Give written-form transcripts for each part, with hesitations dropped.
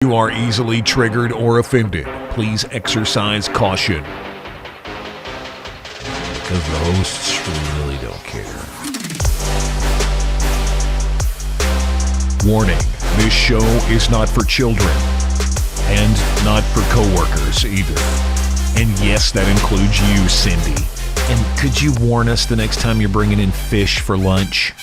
You are easily triggered or offended. Please exercise caution. Because the hosts really don't care. Warning, this show is not for children. And not for coworkers either. And yes, that includes you, Cindy. And could you warn us the next time you're bringing in fish for lunch?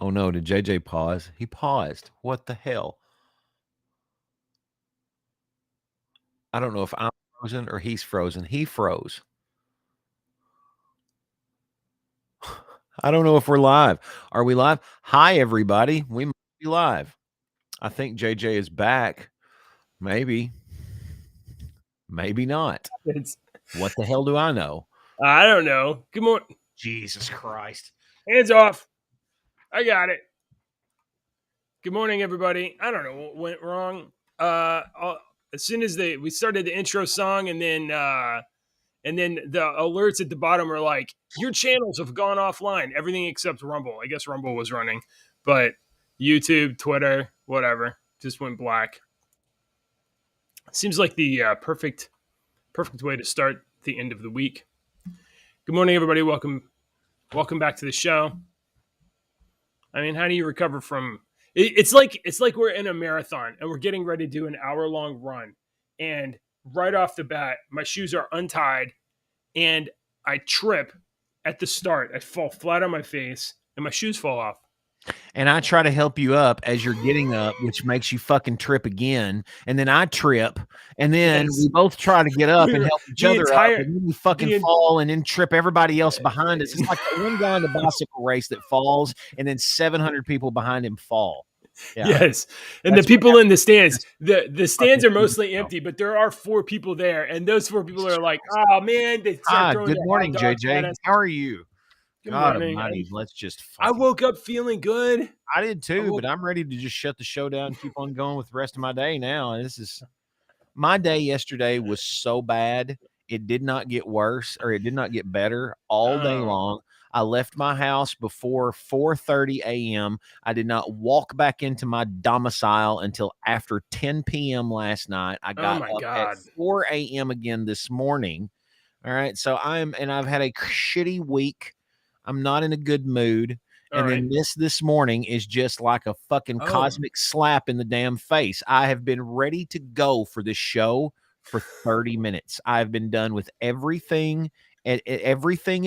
Oh no, did JJ pause? He paused. What the hell? I don't know if I'm frozen or he's frozen. He froze. I don't know if we're live. Are we live? Hi, everybody. We might be live. I think JJ is back. Maybe. Maybe not. What the hell do I know? I don't know. Good morning. Jesus Christ. Hands off. I got it. Good morning, everybody. I don't know what went wrong. As soon as we started the intro song, and then the alerts at the bottom were like, your channels have gone offline. Everything except Rumble. I guess Rumble was running, but YouTube, Twitter, whatever, just went black. Seems like the perfect way to start the end of the week. Good morning, everybody. Welcome back to the show. I mean, how do you recover from? It's like we're in a marathon and we're getting ready to do an hour-long run, and right off the bat, my shoes are untied, and I trip at the start. I fall flat on my face, and my shoes fall off. And I try to help you up as you're getting up, which makes you fucking trip again. And then I trip. And then we both try to get up and help each other up. And then we fucking fall and then trip everybody else behind us. It's like the one guy in the bicycle race that falls and then 700 people behind him fall. Yeah. Yes. And the people in the stands, the stands are mostly empty, but there are 4 people there. And those 4 people are like, oh, man. Good morning, JJ. How are you? God almighty, let's just. I woke up feeling good. I did too, but I'm ready to just shut the show down and keep on going with the rest of my day now. And my day yesterday was so bad. It did not get worse, or it did not get better all day long. I left my house before 4:30 a.m. I did not walk back into my domicile until after 10 p.m. last night. I got up at 4 a.m. again this morning. All right. So I've had a shitty week. I'm not in a good mood. Then this morning is just like a fucking cosmic slap in the damn face. I have been ready to go for this show for 30 minutes. I've been done with everything at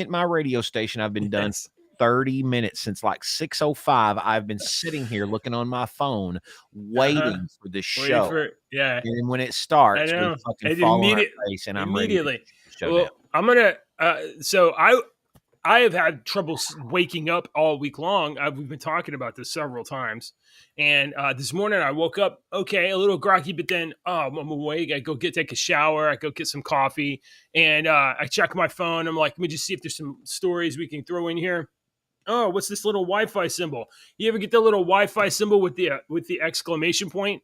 my radio station. I've been done 30 minutes since like 6:05. I've been sitting here looking on my phone, waiting for this show. And then when it starts, we fucking fall on our face, and I'm immediately ready. Well, I'm gonna. I have had trouble waking up all week long. We've been talking about this several times. And this morning I woke up, okay, a little groggy, but then I'm awake. I go take a shower. I go get some coffee. And I check my phone. I'm like, let me just see if there's some stories we can throw in here. Oh, what's this little Wi-Fi symbol? You ever get the little Wi-Fi symbol with the exclamation point?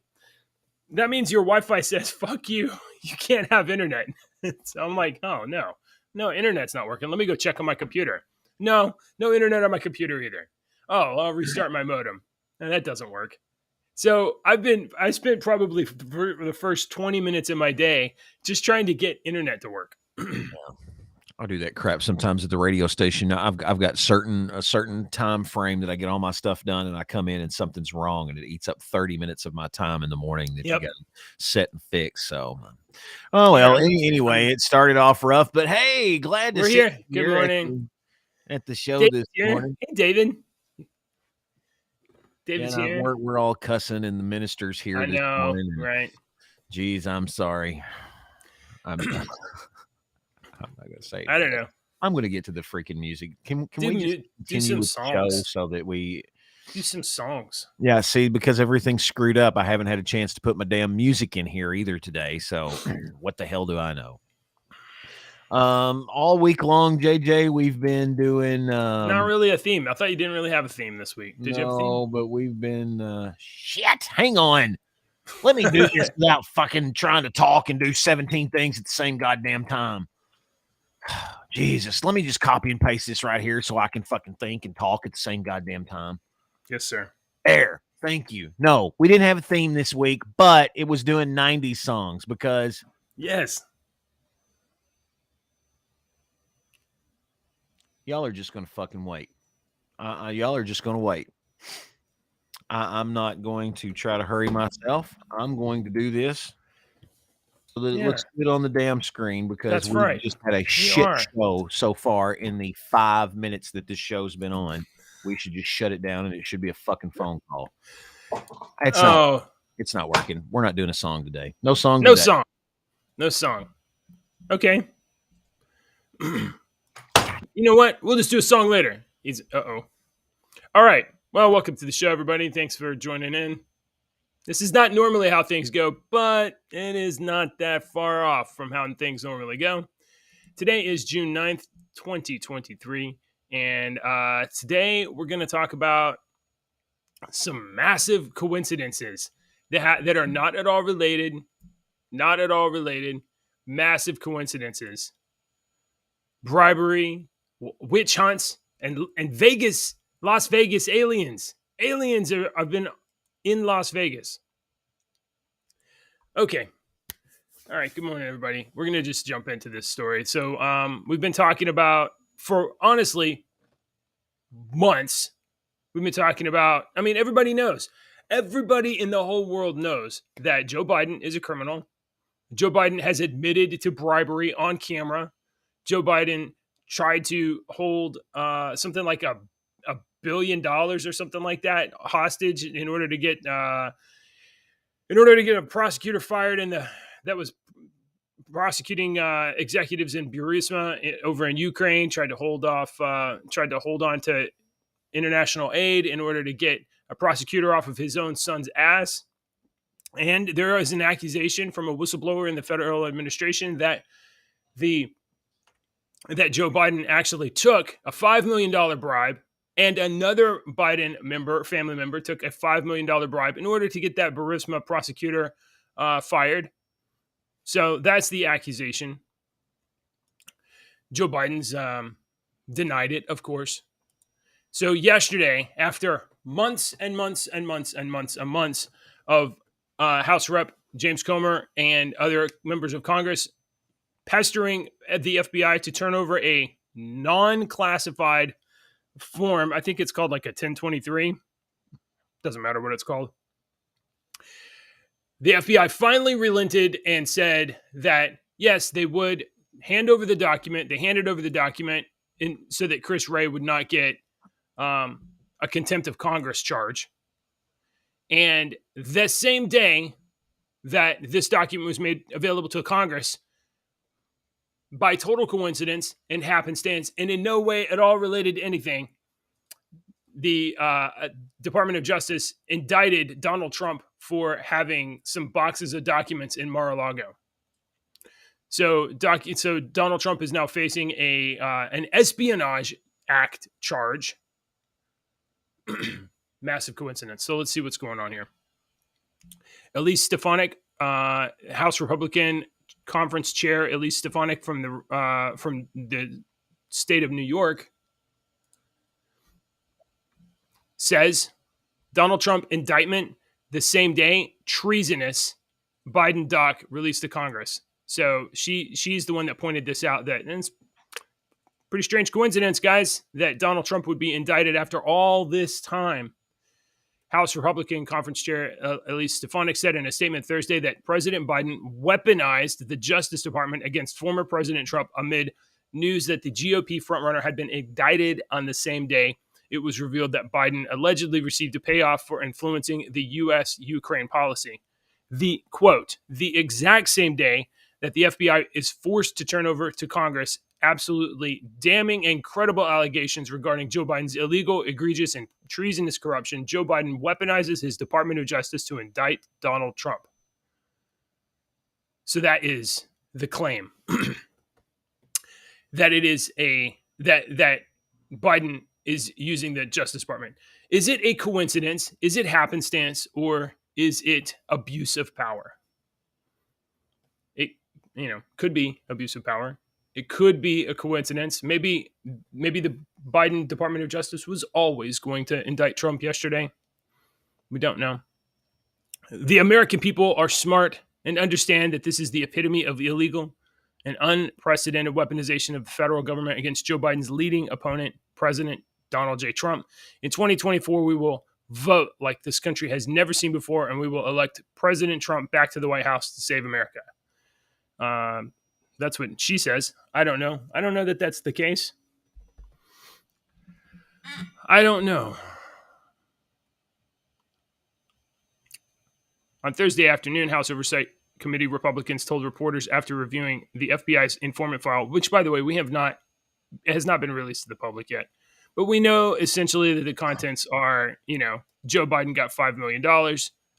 That means your Wi-Fi says, fuck you. You can't have internet. So I'm like, oh, no. No, internet's not working. Let me go check on my computer. No internet on my computer either. Oh, I'll restart my modem. And that doesn't work. So I spent probably the first 20 minutes of my day just trying to get internet to work. I do that crap sometimes at the radio station. I've got a certain time frame that I get all my stuff done, and I come in and something's wrong, and it eats up 30 minutes of my time in the morning that you got set and fixed. So, anyway, it started off rough, but hey, glad to see you Good morning at the show David this morning. Hey, David. David's here. We're all cussing, and the minister's here. I know, morning, right? Geez, I'm sorry. I'm not gonna say. I don't know. I'm gonna get to the freaking music. Can we just do some songs so that we do some songs? Yeah, see, because everything's screwed up, I haven't had a chance to put my damn music in here either today. So what the hell do I know? All week long, JJ, we've been doing Not really a theme. I thought you didn't really have a theme this week. Did you have a theme? no, but we've been shit. Hang on. Let me do this without fucking trying to talk and do 17 things at the same goddamn time. Jesus, let me just copy and paste this right here so I can fucking think and talk at the same goddamn time. Yes, sir. There. Thank you. No, we didn't have a theme this week, but it was doing 90s songs because Yes. y'all are just going to fucking wait. Y'all are just going to wait. I'm not going to try to hurry myself. I'm going to do this. So let's get on the damn screen because we just had a shit show so far in the 5 minutes that this show's been on. We should just shut it down and it should be a fucking phone call. It's not working. We're not doing a song today. No song today. No song. Okay. You know what? We'll just do a song later. All right. Well, welcome to the show, everybody. Thanks for joining in. This is not normally how things go, but it is not that far off from how things normally go. Today is June 9th, 2023. And today we're going to talk about some massive coincidences that are not at all related. Massive coincidences. Bribery, witch hunts, and Vegas, Las Vegas aliens. Aliens have been in Las Vegas. Okay. All right. Good morning, everybody. We're going to just jump into this story. So we've been talking about, for honestly, months. We've been talking about, I mean, everybody knows. Everybody in the whole world knows that Joe Biden is a criminal. Joe Biden has admitted to bribery on camera. Joe Biden tried to hold something like $1 billion or something like that hostage in order to get a prosecutor fired that was prosecuting executives in Burisma over in Ukraine. Tried to hold on to international aid in order to get a prosecutor off of his own son's ass. And there is an accusation from a whistleblower in the federal administration that Joe Biden actually took a $5 million bribe, and another Biden family member took a $5 million bribe in order to get that Burisma prosecutor fired. So that's the accusation. Joe Biden's denied it, of course. So yesterday, after months and months and months and months and months of House Rep James Comer and other members of Congress pestering the FBI to turn over a non-classified form, I think it's called like a 1023. Doesn't matter what it's called. The FBI finally relented and said that, yes, they would hand over the document. They handed over the document so that Chris Wray would not get a contempt of Congress charge. And the same day that this document was made available to Congress, by total coincidence and happenstance, and in no way at all related to anything, the Department of Justice indicted Donald Trump for having some boxes of documents in Mar-a-Lago. So Donald Trump is now facing an Espionage Act charge. Massive coincidence. So let's see what's going on here. Elise Stefanik, House Republican Conference Chair Elise Stefanik from the state of New York, says Donald Trump indictment the same day, treasonous. Biden doc released to Congress. So she's the one that pointed this out. And it's pretty strange coincidence, guys, that Donald Trump would be indicted after all this time. House Republican Conference Chair Elise Stefanik said in a statement Thursday that President Biden weaponized the Justice Department against former President Trump amid news that the GOP frontrunner had been indicted on the same day. It was revealed that Biden allegedly received a payoff for influencing the U.S.-Ukraine policy. The quote, the exact same day that the FBI is forced to turn over to Congress absolutely damning and credible allegations regarding Joe Biden's illegal, egregious, and treasonous corruption, Joe Biden weaponizes his Department of Justice to indict Donald Trump. So that is the claim. that it is that Biden is using the Justice Department. Is it a coincidence? Is it happenstance? Or is it abuse of power? It could be abuse of power. It could be a coincidence. Maybe the Biden Department of Justice was always going to indict Trump yesterday. We don't know. The American people are smart and understand that this is the epitome of illegal and unprecedented weaponization of the federal government against Joe Biden's leading opponent, President Donald J. Trump. In 2024, we will vote like this country has never seen before, and we will elect President Trump back to the White House to save America. That's what she says. I don't know. I don't know that that's the case. I don't know. On Thursday afternoon, House Oversight Committee Republicans told reporters after reviewing the FBI's informant file, which, by the way, it has not been released to the public yet. But we know essentially that the contents are, Joe Biden got $5 million.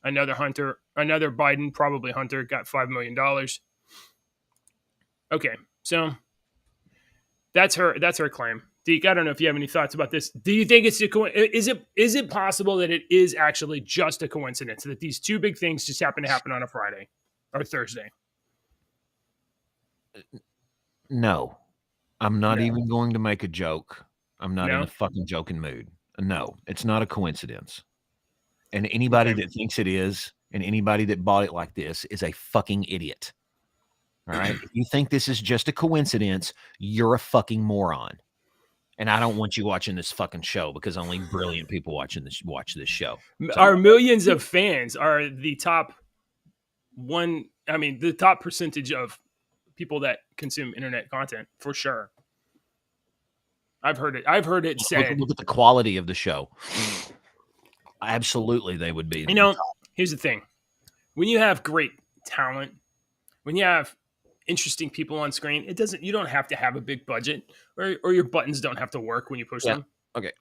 Another Biden, probably Hunter, got $5 million. Okay, so that's her claim. Deke, I don't know if you have any thoughts about this. Do you think is it possible that it is actually just a coincidence that these two big things just happen to happen on a Friday or Thursday? No, I'm not even going to make a joke. I'm not in a fucking joking mood. No, it's not a coincidence. And anybody that thinks it is, and anybody that bought it like this is a fucking idiot. All right? If you think this is just a coincidence, you're a fucking moron. And I don't want you watching this fucking show because only brilliant people watch this show. So, our millions of fans are the top the top percentage of people that consume internet content for sure. I've heard it said. Look at the quality of the show. Absolutely, they would be. Here's the thing. When you have great talent, when you have interesting people on screen, you don't have to have a big budget or your buttons don't have to work when you push them. Okay.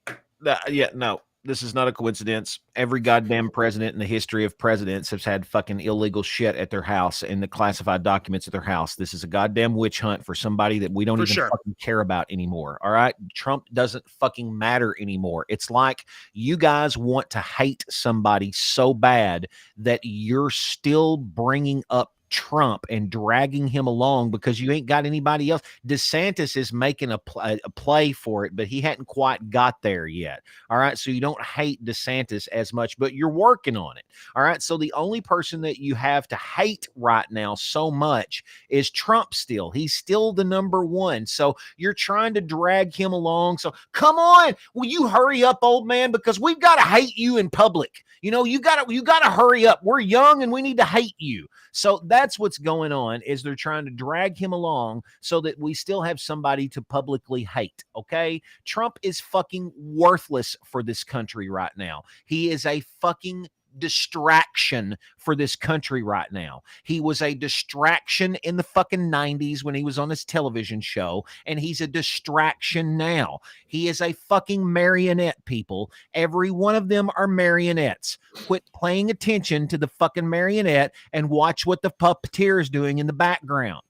No, this is not a coincidence. Every goddamn president in the history of presidents has had fucking illegal shit at their house and the classified documents at their house. This is a goddamn witch hunt for somebody that we don't fucking care about anymore. All right. Trump doesn't fucking matter anymore. It's like you guys want to hate somebody so bad that you're still bringing up Trump and dragging him along because you ain't got anybody else. DeSantis is making a play for it, but he hadn't quite got there yet. All right. So you don't hate DeSantis as much, but you're working on it. All right. So the only person that you have to hate right now so much is Trump still. He's still the number one. So you're trying to drag him along. So come on. Will you hurry up, old man? Because we've got to hate you in public. You got to hurry up. We're young and we need to hate you. So that's what's going on is they're trying to drag him along so that we still have somebody to publicly hate. Okay. Trump is fucking worthless for this country right now. He is a fucking distraction for this country right now. He was a distraction in the fucking 90s when he was on his television show, and he's a distraction now. He is a fucking marionette, people. Every one of them are marionettes. Quit paying attention to the fucking marionette and watch what the puppeteer is doing in the background.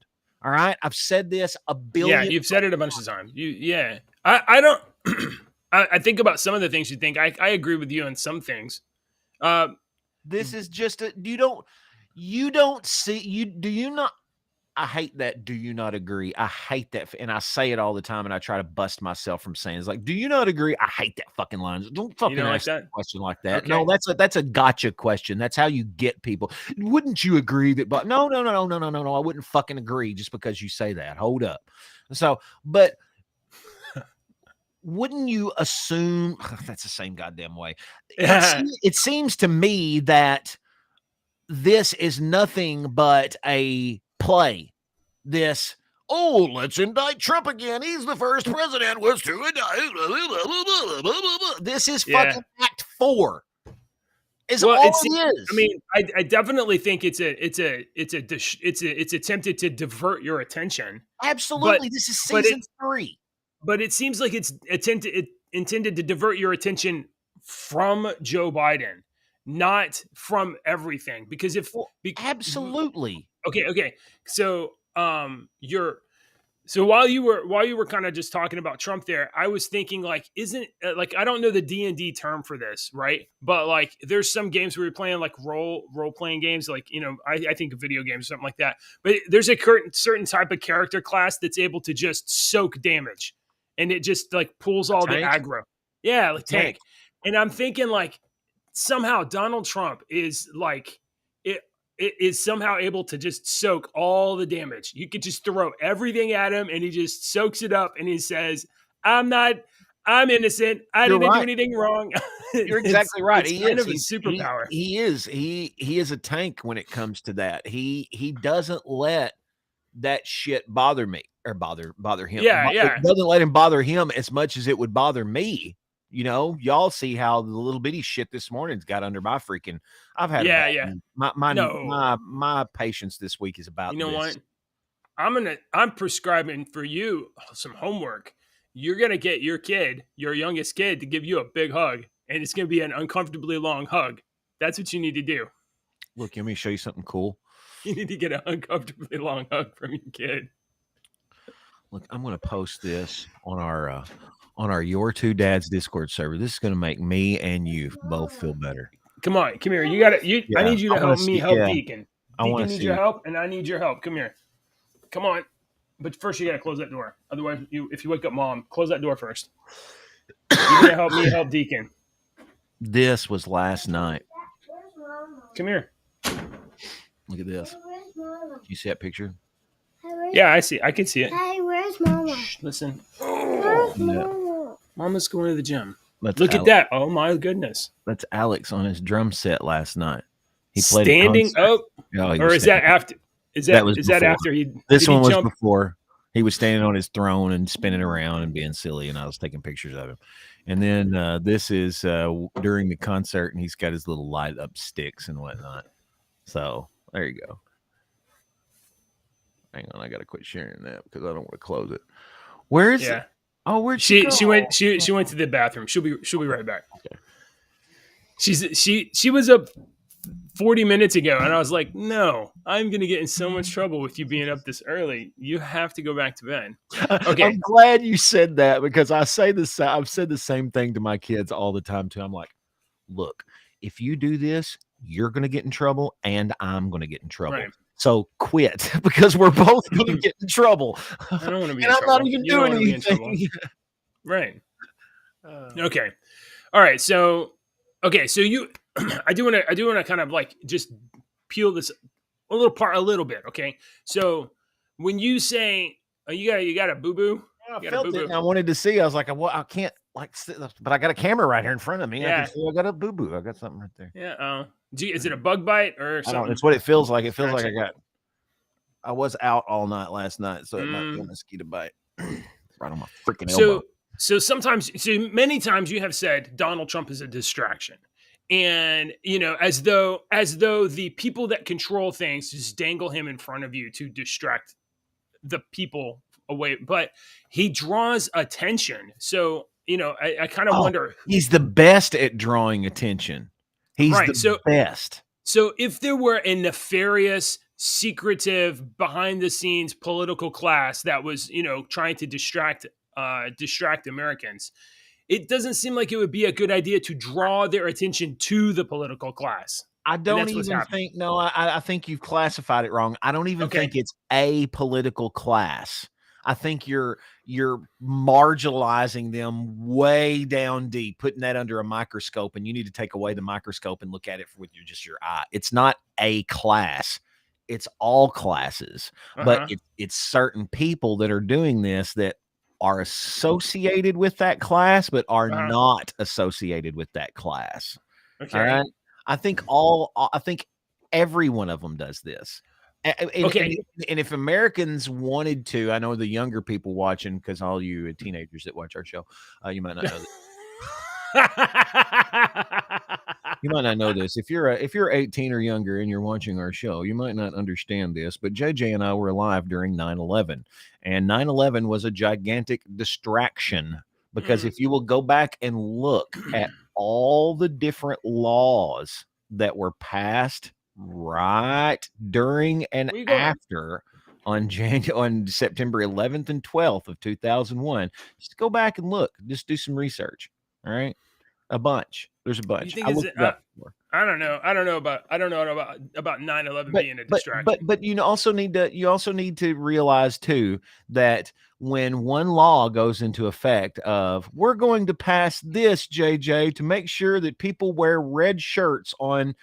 All right? I've said this a billion you've said it a bunch of times. I don't I think about some of the things you think. I agree with you on some things. This is just do you not I hate that. Do you not agree? I hate that. And I say it all the time and I try to bust myself from saying it's like, do you not agree? I hate that fucking line. Don't fucking ask a question like that. Okay. No, that's a gotcha question. That's how you get people. Wouldn't you agree that, but no. I wouldn't fucking agree just because you say that. Hold up. So, but wouldn't you assume that's the same goddamn way? It seems to me that this is nothing but a play. Let's indict Trump again. He's the first president was to indict. This is fucking Act 4. It is. I mean, I definitely think it's attempted to divert your attention. Absolutely, this is season 3. But it seems like it's intended to divert your attention from Joe Biden, not from everything. Because absolutely. Okay. So So while you were kind of just talking about Trump there, I was thinking like, isn't like I don't know the D&D term for this, right? But like, there's some games where you're playing like role playing games, like I think of video games or something like that. But there's a certain type of character class that's able to just soak damage, and it just like pulls A all the tank. aggro. Yeah, A like tank. tank. And I'm thinking like somehow Donald Trump is like it is somehow able to just soak all the damage. You could just throw everything at him and he just soaks it up and he says, I'm innocent. I You're didn't do right. anything wrong. You're exactly right. It's He kind is. of a superpower. He is a tank when it comes to that. He doesn't let that shit bother me or bother him. Yeah, It yeah. doesn't let him bother him as much as it would bother me. Y'all see how the little bitty shit this morning's got under my freaking. I've had Yeah, a yeah. my No. my patience this week is about You know this. what? I'm prescribing for you some homework. You're gonna get your kid, your youngest kid, to give you a big hug, and it's gonna be an uncomfortably long hug. That's what you need to do. Look, let me show you something cool. You need to get an uncomfortably long hug from your kid. Look, I'm going to post this on our Your Two Dads Discord server. This is going to make me and you both feel better. Come on, come here. You got to. I Yeah, need you to help me help Deacon. I Deacon wanna needs see. your help, and I need your help. Come here. Come on. But first, you got to close that door. Otherwise, if you wake up Mom, close that door first. You're gonna help me help Deacon. This was last night. Come here. Look at this. You see that picture? Yeah, I see. I can see it. Hey, where's Mama? Shh, listen. Where's Yeah. Mama? Mama's going to the gym. That's Look at that. Oh my goodness. That's Alex on his drum set last night. He played Standing up, or is that after? Is that after he? This one was jump? before. He was standing on his throne and spinning around and being silly, and I was taking pictures of him. And then this is during the concert, and he's got his little light up sticks and whatnot. So there you go. Hang on, I gotta quit sharing that because I don't want to close it. Where is it? Oh, where'd she go? She went to the bathroom. She'll be right back. Okay. She was up 40 minutes ago, and I was like, no, I'm gonna get in so much trouble with you being up this early. You have to go back to bed. Okay. I'm glad you said that because I've said the same thing to my kids all the time too. I'm like, look, if you do this, you're gonna get in trouble, and I'm gonna get in trouble. Right. So quit because we're both going to get in trouble. I don't want to be and in I'm trouble. not even You don't doing wanna be in trouble. anything. Right. Okay. All right. So, okay. So I do want to kind of like just peel this a little bit. Okay. So when you say you got a boo boo, I felt it and I wanted to see. I was like, well, I can't like, but I got a camera right here in front of me. Yeah. I can see I got a boo boo. I got something right there. Yeah. Is it a bug bite or something? I don't. It's what it feels like. It feels like I was out all night last night, so it might be a mosquito bite right on my freaking elbow. So many times you have said Donald Trump is a distraction. And as though the people that control things just dangle him in front of you to distract the people away, but he draws attention. So I kind of wonder. He's the best at drawing attention. He's the best. So if there were a nefarious, secretive, behind the scenes political class that was trying to distract Americans, it doesn't seem like it would be a good idea to draw their attention to the political class. I don't even think. No, I think you've classified it wrong. I don't even think it's a political class. I think you're marginalizing them way down deep, putting that under a microscope, and you need to take away the microscope and look at it with just your eye. It's not a class. It's all classes, but it's certain people that are doing this that are associated with that class, but are not associated with that class. Okay. All right. I think every one of them does this. And if Americans wanted to, I know the younger people watching, because all you teenagers that watch our show, you might not know this. You might not know this. If you're 18 or younger and you're watching our show, you might not understand this, but JJ and I were alive during 9/11, and 9/11 was a gigantic distraction because if you will go back and look at all the different laws that were passed right during and after on September 11th and 12th of 2001. Just go back and look. Just do some research. All right, a bunch. There's a You bunch. think I it's? looked it up before. I don't know. I don't know about 9/11 But being a but distraction. but you also need to realize too that when one law goes into effect of we're going to pass this, JJ, to make sure that people wear red shirts on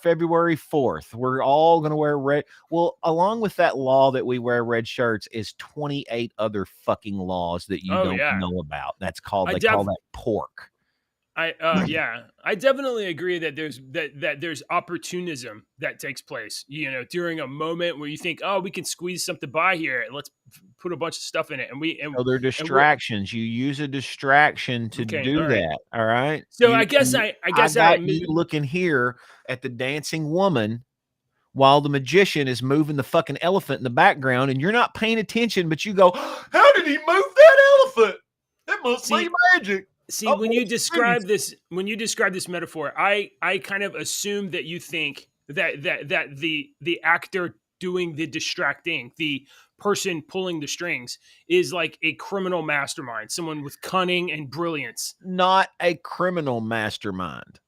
February 4th. We're all going to wear red. Well, along with that law that we wear red shirts is 28 other fucking laws that you Oh don't yeah, know about. That's called I they call that pork. I definitely agree that there's opportunism that takes place, during a moment where you think, oh, we can squeeze something by here and let's put a bunch of stuff in it, So they're and we're distractions. You use a distraction to okay. do All right. that. All right. So I guess I got you looking here at the dancing woman while the magician is moving the fucking elephant in the background, and you're not paying attention, but you go, how did he move that elephant? That must be magic. See, when you describe this metaphor, I kind of assume that you think that the actor doing the distracting, the person pulling the strings, is like a criminal mastermind, someone with cunning and brilliance. Not a criminal mastermind,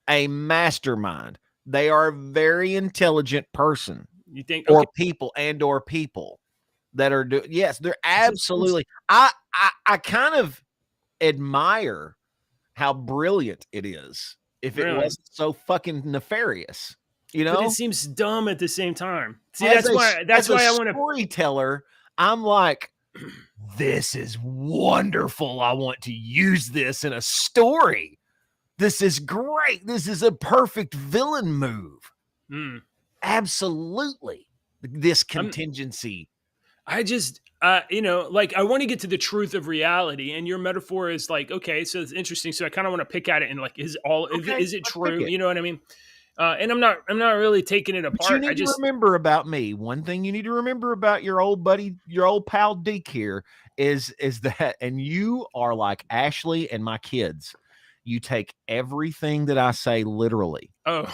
a mastermind. They are a very intelligent person. You think, or okay, people that are doing. Yes, they're absolutely. I kind of admire how brilliant it is if it wasn't so fucking nefarious, but it seems dumb at the same time. See, as that's why I want to storyteller, I'm like, this is wonderful. I want to use this in a story. This is great. This is a perfect villain move. Absolutely. This contingency. I just I want to get to the truth of reality, and your metaphor is like, okay, so it's interesting. So I kind of want to pick at it and like, is it true? You know what I mean? And I'm not really taking it apart. But you need to remember about me. One thing you need to remember about your old buddy, your old pal Deke here is that, and you are like Ashley and my kids. You take everything that I say literally. Oh,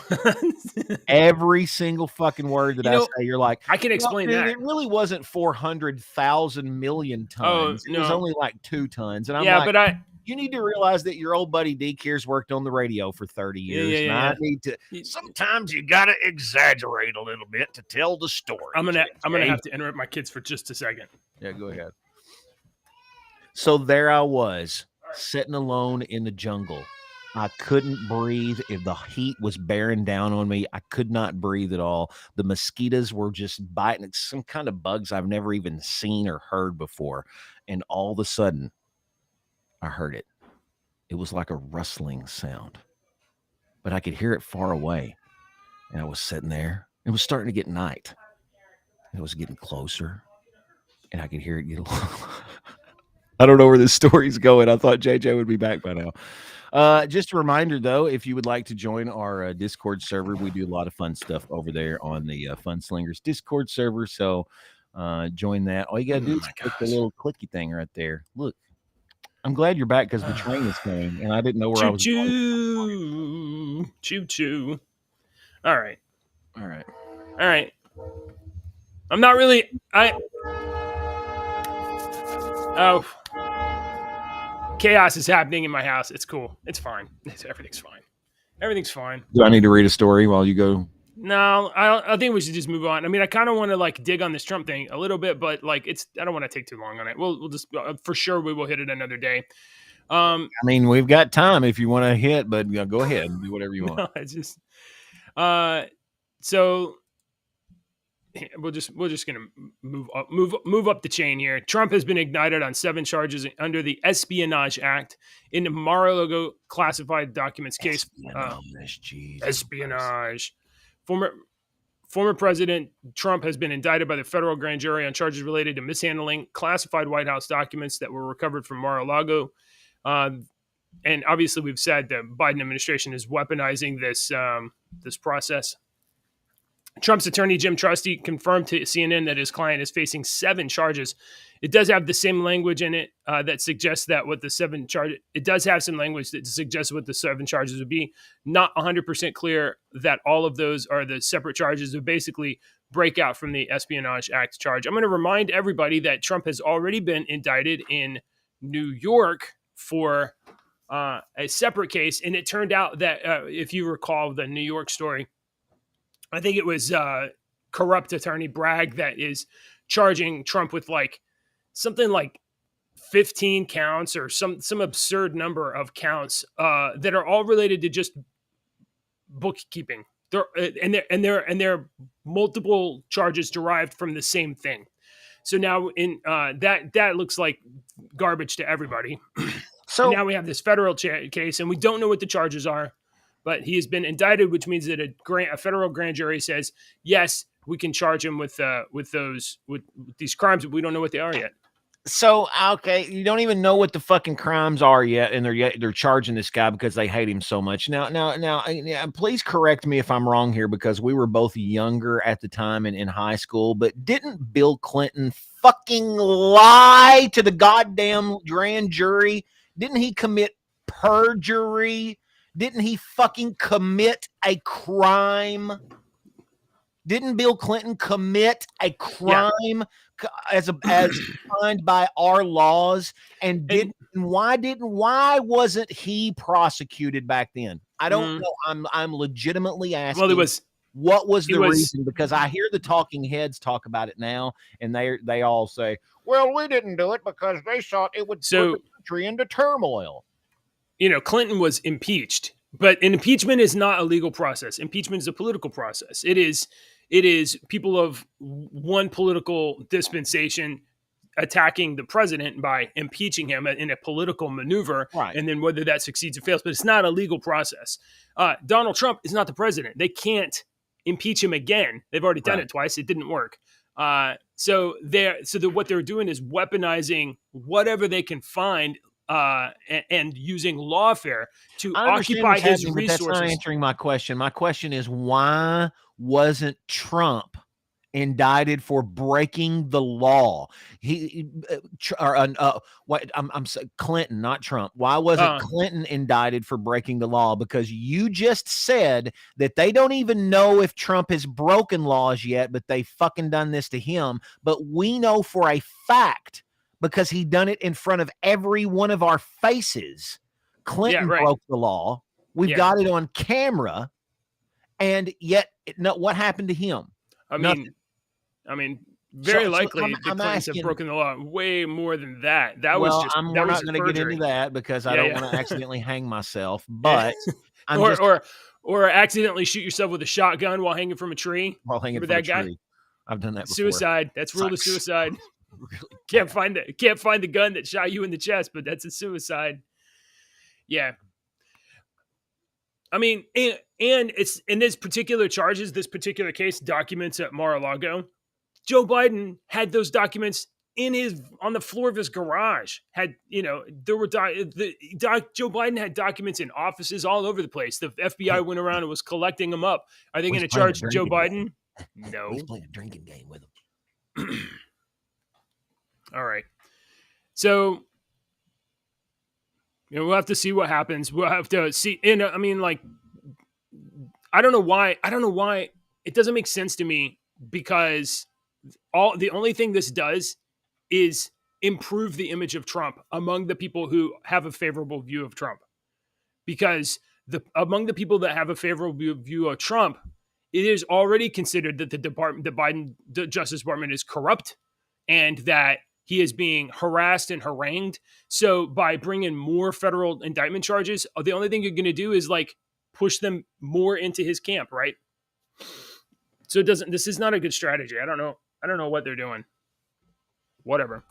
every single fucking word that I say, you're like, I can explain that. It really wasn't 400,000 million tons. It was only like 2 tons. And I'm like, you need to realize that your old buddy Deke here's worked on the radio for 30 years. And I need to. Sometimes you got to exaggerate a little bit to tell the story. I'm gonna have to interrupt my kids for just a second. Yeah, go ahead. So there I was, sitting alone in the jungle. I couldn't breathe. If the heat was bearing down on me, I could not breathe at all. The mosquitoes were just biting. It's some kind of bugs I've never even seen or heard before. And all of a sudden, I heard it. It was like a rustling sound, but I could hear it far away. And I was sitting there. It was starting to get night. It was getting closer, and I could hear it get a little. I don't know where this story's going. I thought JJ would be back by now. Just a reminder, though, if you would like to join our Discord server, we do a lot of fun stuff over there on the Fun Slingers Discord server. So join that. All you got to do is click the little clicky thing right there. Look, I'm glad you're back because the train is coming, and I didn't know where I was going. Choo-choo. All right. I'm not really. Oh. Chaos is happening in my house. It's cool. It's fine. Everything's fine. Everything's fine. Do I need to read a story while you go? No, I think we should just move on. I mean, I kind of want to like dig on this Trump thing a little bit, but like I don't want to take too long on it. We'll just for sure we will hit it another day. I mean, we've got time if you want to hit, but go ahead and do whatever you want. No, it's just so we're just gonna move up the chain here. Trump has been indicted on 7 charges under the Espionage Act in the Mar-a-Lago classified documents case. Espionage. Former President Trump has been indicted by the federal grand jury on charges related to mishandling classified White House documents that were recovered from Mar-a-Lago. And obviously, we've said the Biden administration is weaponizing this process. Trump's attorney, Jim Trusty, confirmed to CNN that his client is facing 7 charges. It does have the same language in it that suggests that what the 7 charges, it does have some language that suggests what the 7 charges would be. Not 100% clear that all of those are the separate charges, but basically break out from the Espionage Act charge. I'm going to remind everybody that Trump has already been indicted in New York for a separate case. And it turned out that, if you recall the New York story, I think it was corrupt attorney Bragg that is charging Trump with like something like 15 counts or some absurd number of counts that are all related to just bookkeeping. They're multiple charges derived from the same thing. So now in that looks like garbage to everybody. So and now we have this federal case, and we don't know what the charges are, but he has been indicted, which means that a federal grand jury says yes, we can charge him with these crimes, but we don't know what they are yet. So, okay, you don't even know what the fucking crimes are yet, and they're charging this guy because they hate him so much. Now, please correct me if I'm wrong here, because we were both younger at the time and in high school, but didn't Bill Clinton fucking lie to the goddamn grand jury? Didn't he commit perjury? Didn't he fucking commit a crime? Didn't Bill Clinton commit a crime as defined by our laws? And why wasn't he prosecuted back then? I don't know. I'm legitimately asking. Well, what was the reason? Because I hear the talking heads talk about it now, and they all say, "Well, we didn't do it because they thought it would put the country into turmoil." Clinton was impeached, but an impeachment is not a legal process. Impeachment is a political process. It is people of one political dispensation attacking the president by impeaching him in a political maneuver, right? And then whether that succeeds or fails, but it's not a legal process. Donald Trump is not the president. They can't impeach him again. They've already done it twice. It didn't work. So what they're doing is weaponizing whatever they can find and using lawfare to occupy his resources. That's not answering my question. My question is, why wasn't Trump indicted for breaking the law? I'm Clinton, not Trump. Why wasn't Clinton indicted for breaking the law? Because you just said that they don't even know if Trump has broken laws yet, but they fucking done this to him. But we know for a fact, because he done it in front of every one of our faces, Clinton broke the law. We've got it on camera, and yet, what happened to him? I mean, very likely the Clintons have broken the law way more than that. We're not going to get into that because I don't want to accidentally hang myself. But or accidentally shoot yourself with a shotgun while hanging from a tree. Remember that guy? I've done that before. Suicide. That's ruled a suicide. Really can't find the gun that shot you in the chest, but that's a suicide. Yeah. I mean, and it's in this particular particular case, documents at Mar-a-Lago. Joe Biden had those documents on the floor of his garage. Joe Biden had documents in offices all over the place. The FBI went around and was collecting them up. Are they going to charge Joe Biden? No. He's playing a drinking game with him. All right. So, we'll have to see what happens. We'll have to see. And I mean, like, I don't know why it doesn't make sense to me, because the only thing this does is improve the image of Trump among the people who have a favorable view of Trump. Because among the people that have a favorable view of Trump, it is already considered that the Biden Justice Department is corrupt and that he is being harassed and harangued. So by bringing more federal indictment charges, the only thing you're going to do is like push them more into his camp, right? So this is not a good strategy. I don't know what they're doing. Whatever.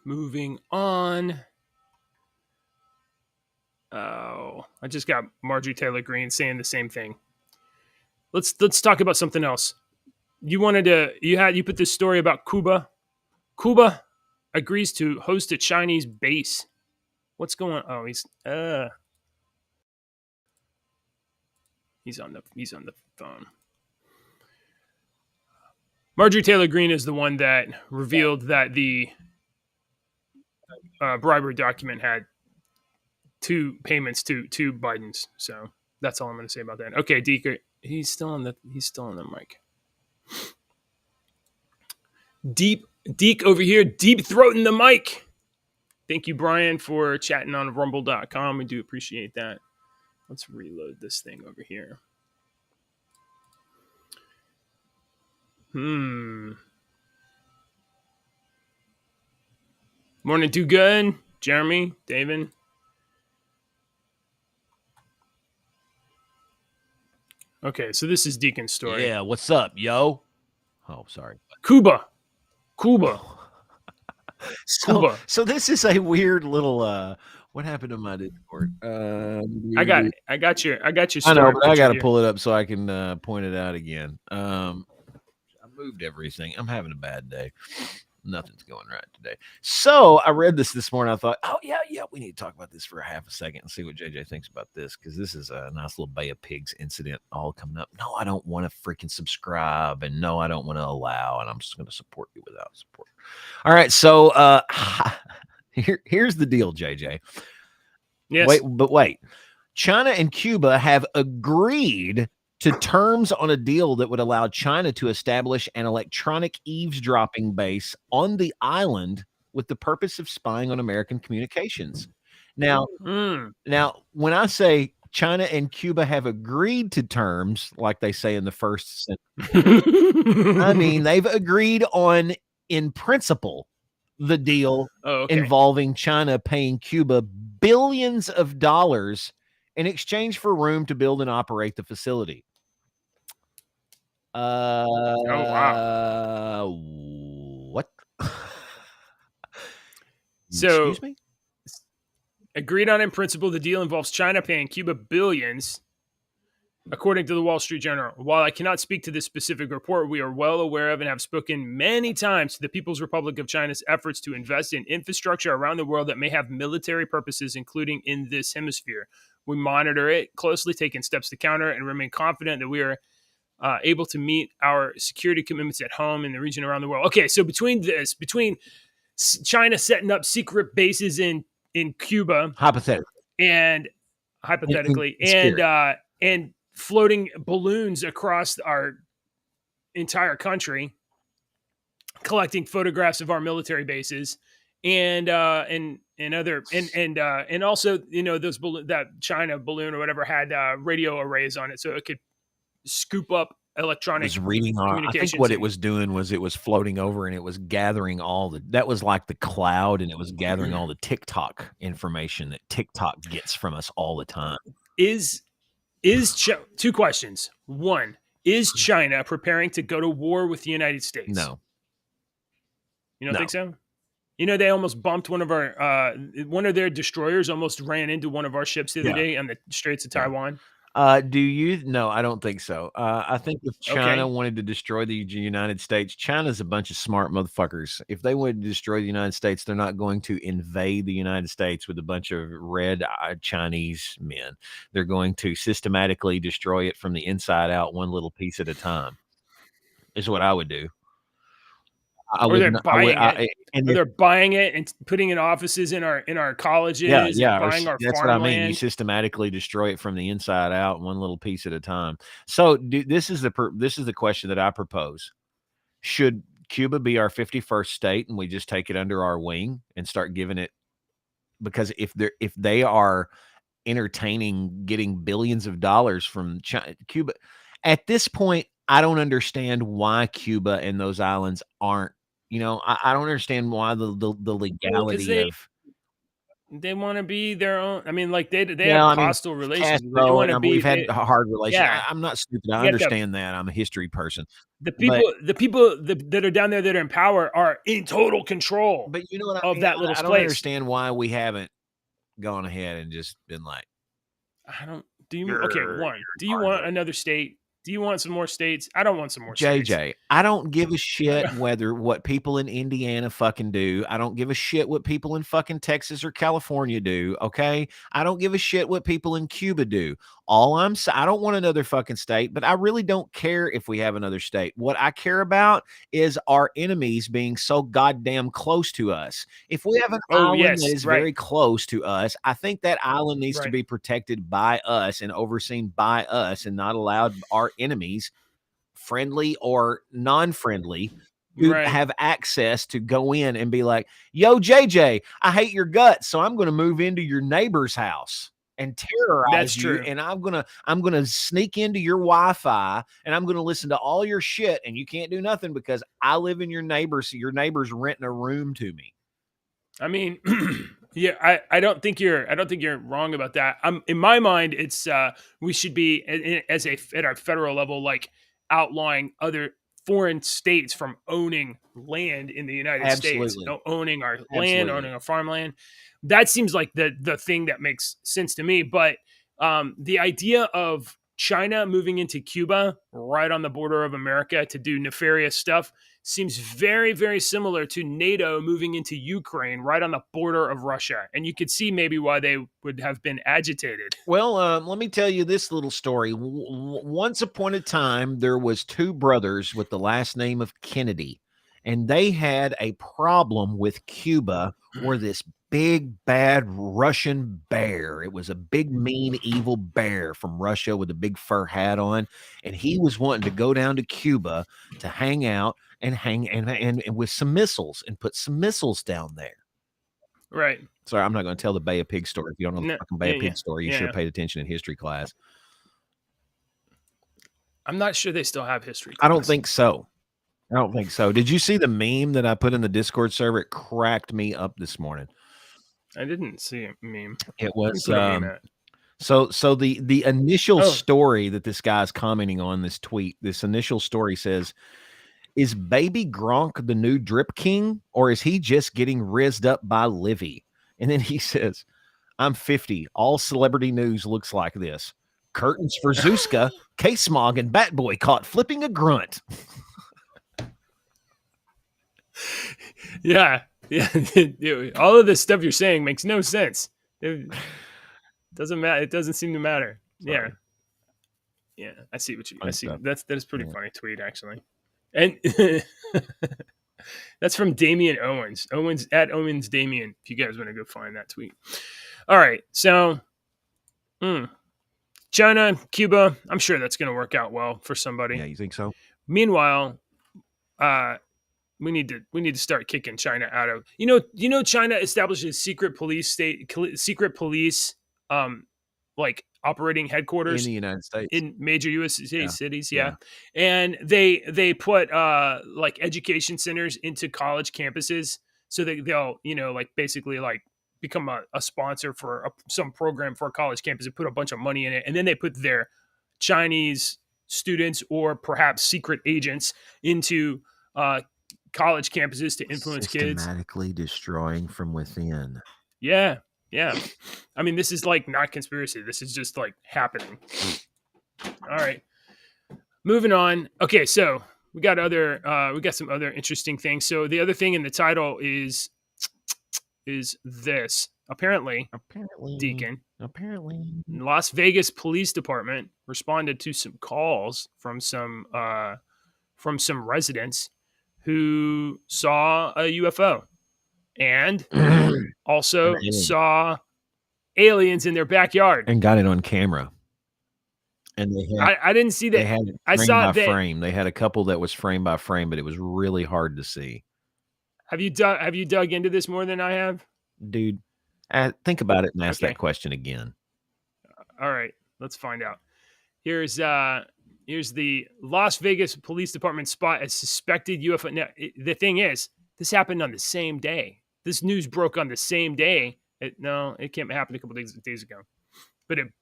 Moving on. Oh, I just got Marjorie Taylor Greene saying the same thing. Let's talk about something else. You put this story about Cuba. Cuba agrees to host a Chinese base. What's going on? Oh, he's on the phone. Marjorie Taylor Greene is the one that revealed that the bribery document had 2 payments to Biden's. So that's all I'm going to say about that. Okay, Deeker. He's still on the mic. Deek over here, deep throating the mic. Thank you, Brian, for chatting on rumble.com. We do appreciate that. Let's reload this thing over here. Morning, do good. Jeremy, David. Okay, so this is Deacon's story. Yeah, what's up, yo? Oh, sorry. Cuba. So this is a weird little what happened to my Discord? I got your story. I know, but I got to pull it up so I can point it out again. I moved everything. I'm having a bad day. Nothing's going right today. So I read this morning. I thought, oh yeah, we need to talk about this for a half a second and see what JJ thinks about this, because this is a nice little Bay of Pigs incident all coming up. No, I don't want to freaking subscribe, and no, I don't want to allow, and I'm just going to support you without support. All right, so here's the deal, JJ. Yes. Wait. China and Cuba have agreed to terms on a deal that would allow China to establish an electronic eavesdropping base on the island with the purpose of spying on American communications. Now, when I say China and Cuba have agreed to terms, like they say in the first sentence, I mean, they've agreed on, in principle, the deal involving China paying Cuba billions of dollars in exchange for room to build and operate the facility. Wow. What? So, excuse me? Agreed on in principle, the deal involves China paying Cuba billions, according to the Wall Street Journal. While I cannot speak to this specific report, we are well aware of and have spoken many times to the People's Republic of China's efforts to invest in infrastructure around the world that may have military purposes, including in this hemisphere. We monitor it closely, taking steps to counter, and remain confident that we are able to meet our security commitments at home in the region around the world. Okay, so between China setting up secret bases in Cuba, hypothetically, and floating balloons across our entire country, collecting photographs of our military bases, and also, you know, those that China balloon or whatever had radio arrays on it, so it could scoop up electronic. Was reading I think what it was doing was it was floating over and it was gathering that was like the cloud, and it was gathering all the TikTok information that TikTok gets from us all the time. Two questions. One, is China preparing to go to war with the United States? No. You don't think so? You know, they almost bumped one of their destroyers almost ran into one of our ships the other day on the Straits of Taiwan. Do you? No, I don't think so. I think if China wanted to destroy the United States, China's a bunch of smart motherfuckers. If they wanted to destroy the United States, they're not going to invade the United States with a bunch of red-eyed Chinese men. They're going to systematically destroy it from the inside out, one little piece at a time, is what I would do. They're buying it and putting in offices in our colleges. Buying our that's what I mean. You systematically destroy it from the inside out, one little piece at a time. So this is the question that I propose: should Cuba be our 51st state, and we just take it under our wing and start giving it? Because if they are entertaining getting billions of dollars from Cuba, at this point, I don't understand why Cuba and those islands aren't. You know, I don't understand why the legality of. They want to be their own. I mean, like they have hostile relations. We've had hard relations. Yeah. I'm not stupid. I understand that. I'm a history person. The people that are down there that are in power are in total control. But you know what I mean? That little I don't understand why we haven't gone ahead and just been like. I don't. Do you? Okay, one. Do you want another state? Do you want some more states? I don't want some more states. JJ, I don't give a shit what people in Indiana fucking do. I don't give a shit what people in fucking Texas or California do, okay? I don't give a shit what people in Cuba do. I don't want another fucking state, but I really don't care if we have another state. What I care about is our enemies being so goddamn close to us. If we have an island that is very close to us, I think that island needs to be protected by us and overseen by us and not allowed our our enemies, friendly or non-friendly, who Right. have access to go in and be like, yo, JJ, I hate your guts, so I'm going to move into your neighbor's house and That's terrorize you. true. And I'm gonna sneak into your Wi-Fi and I'm gonna listen to all your shit, and you can't do nothing because I live in your neighbor, so your neighbor's renting a room to me. I mean, yeah, I don't think you're wrong about that. In my mind, it's we should be at our federal level, like outlawing other foreign states from owning land in the United States, Absolutely. owning our land, Absolutely. owning our farmland. That seems like the thing that makes sense to me. But the idea of China moving into Cuba, right on the border of America, to do nefarious stuff seems very, very similar to NATO moving into Ukraine right on the border of Russia. And you could see maybe why they would have been agitated. Well, let me tell you this little story. Once upon a time, there was two brothers with the last name of Kennedy, and they had a problem with Cuba, where this big bad Russian bear. It was a big, mean, evil bear from Russia with a big fur hat on, and he was wanting to go down to Cuba to hang out and and with some missiles and put some missiles down there. Right. Sorry, I'm not going to tell the Bay of Pigs story. If you don't know the No, fucking Bay yeah, of yeah, Pigs story, you should yeah. have paid attention in history class. I'm not sure they still have history I don't class. think so. I don't think so. Did you see the meme that I put in the Discord server? It cracked me up this morning. I didn't see a meme. It Where you was put a meme at? so the initial Oh, story that this guy's commenting on this tweet, this initial story says, "Is Baby Gronk the new Drip King, or is he just getting rizzed up by Livy?" And then he says, "I'm 50. All celebrity news looks like this. Curtains for Zuzka, K-Smog and Batboy caught flipping a grunt." yeah, yeah. All of this stuff you're saying makes no sense. It doesn't matter. It doesn't seem to matter. Yeah, Sorry. yeah. I see what you. I Funny see. stuff. That is pretty Yeah. funny tweet actually. And that's from Damian Owens. Owens at Owens Damian. If you guys want to go find that tweet. All right. So, China, Cuba. I'm sure that's going to work out well for somebody. Yeah, you think so? Meanwhile, we need to start kicking China out of. China establishes secret police, like operating In headquarters the United States. in major U.S. Yeah. cities, Yeah. and they put like education centers into college campuses, so that they'll like basically like become a sponsor for some program for a college campus and put a bunch of money in it, and then they put their Chinese students or perhaps secret agents into college campuses to influence kids. Systematically destroying from within. Yeah, yeah. I mean, this is like not conspiracy. This is just like happening. All right. Moving on. Okay, so we got some other interesting things. So the other thing in the title is this. Apparently, Deacon, Apparently. Las Vegas Police Department responded to some calls from some residents who saw a UFO and also saw aliens in their backyard. And got it on camera. And I didn't see they that. had it I frame saw by that. frame. They had a couple that was frame by frame, but it was really hard to see. Have you dug into this more than I have? Dude, think about it and ask Okay. that question again. All right, let's find out. Here's the Las Vegas Police Department spot a suspected UFO. Now, the thing is, this happened on the same day. This news broke on the same day. It can't happen a couple days ago.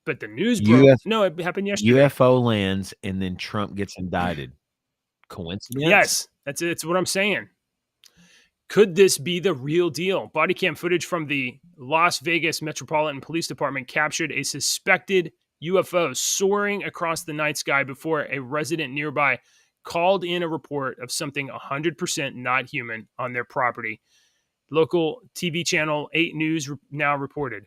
But the news broke. No, it happened yesterday. UFO lands and then Trump gets indicted. Coincidence? Yes, that's what I'm saying. Could this be the real deal? Body cam footage from the Las Vegas Metropolitan Police Department captured a suspected UFO soaring across the night sky before a resident nearby called in a report of something 100% not human on their property. Local TV channel 8 News now reported.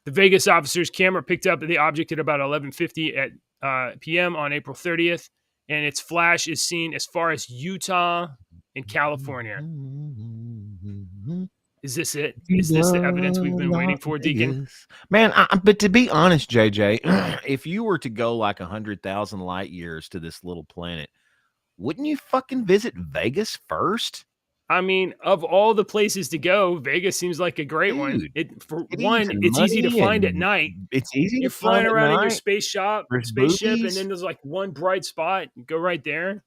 The Vegas officer's camera picked up the object at about 11:50 p.m. on April 30th, and its flash is seen as far as Utah and California. Is this it? Is this the evidence we've been waiting for, Deacon? Man, but to be honest, JJ, if you were to go like 100,000 light years to this little planet, wouldn't you fucking visit Vegas first? I mean, of all the places to go, Vegas seems like a great one. For one, it's easy to find at night. It's easy You're to find flying at around in your night. spaceship, and then there's like one bright spot. Go right there.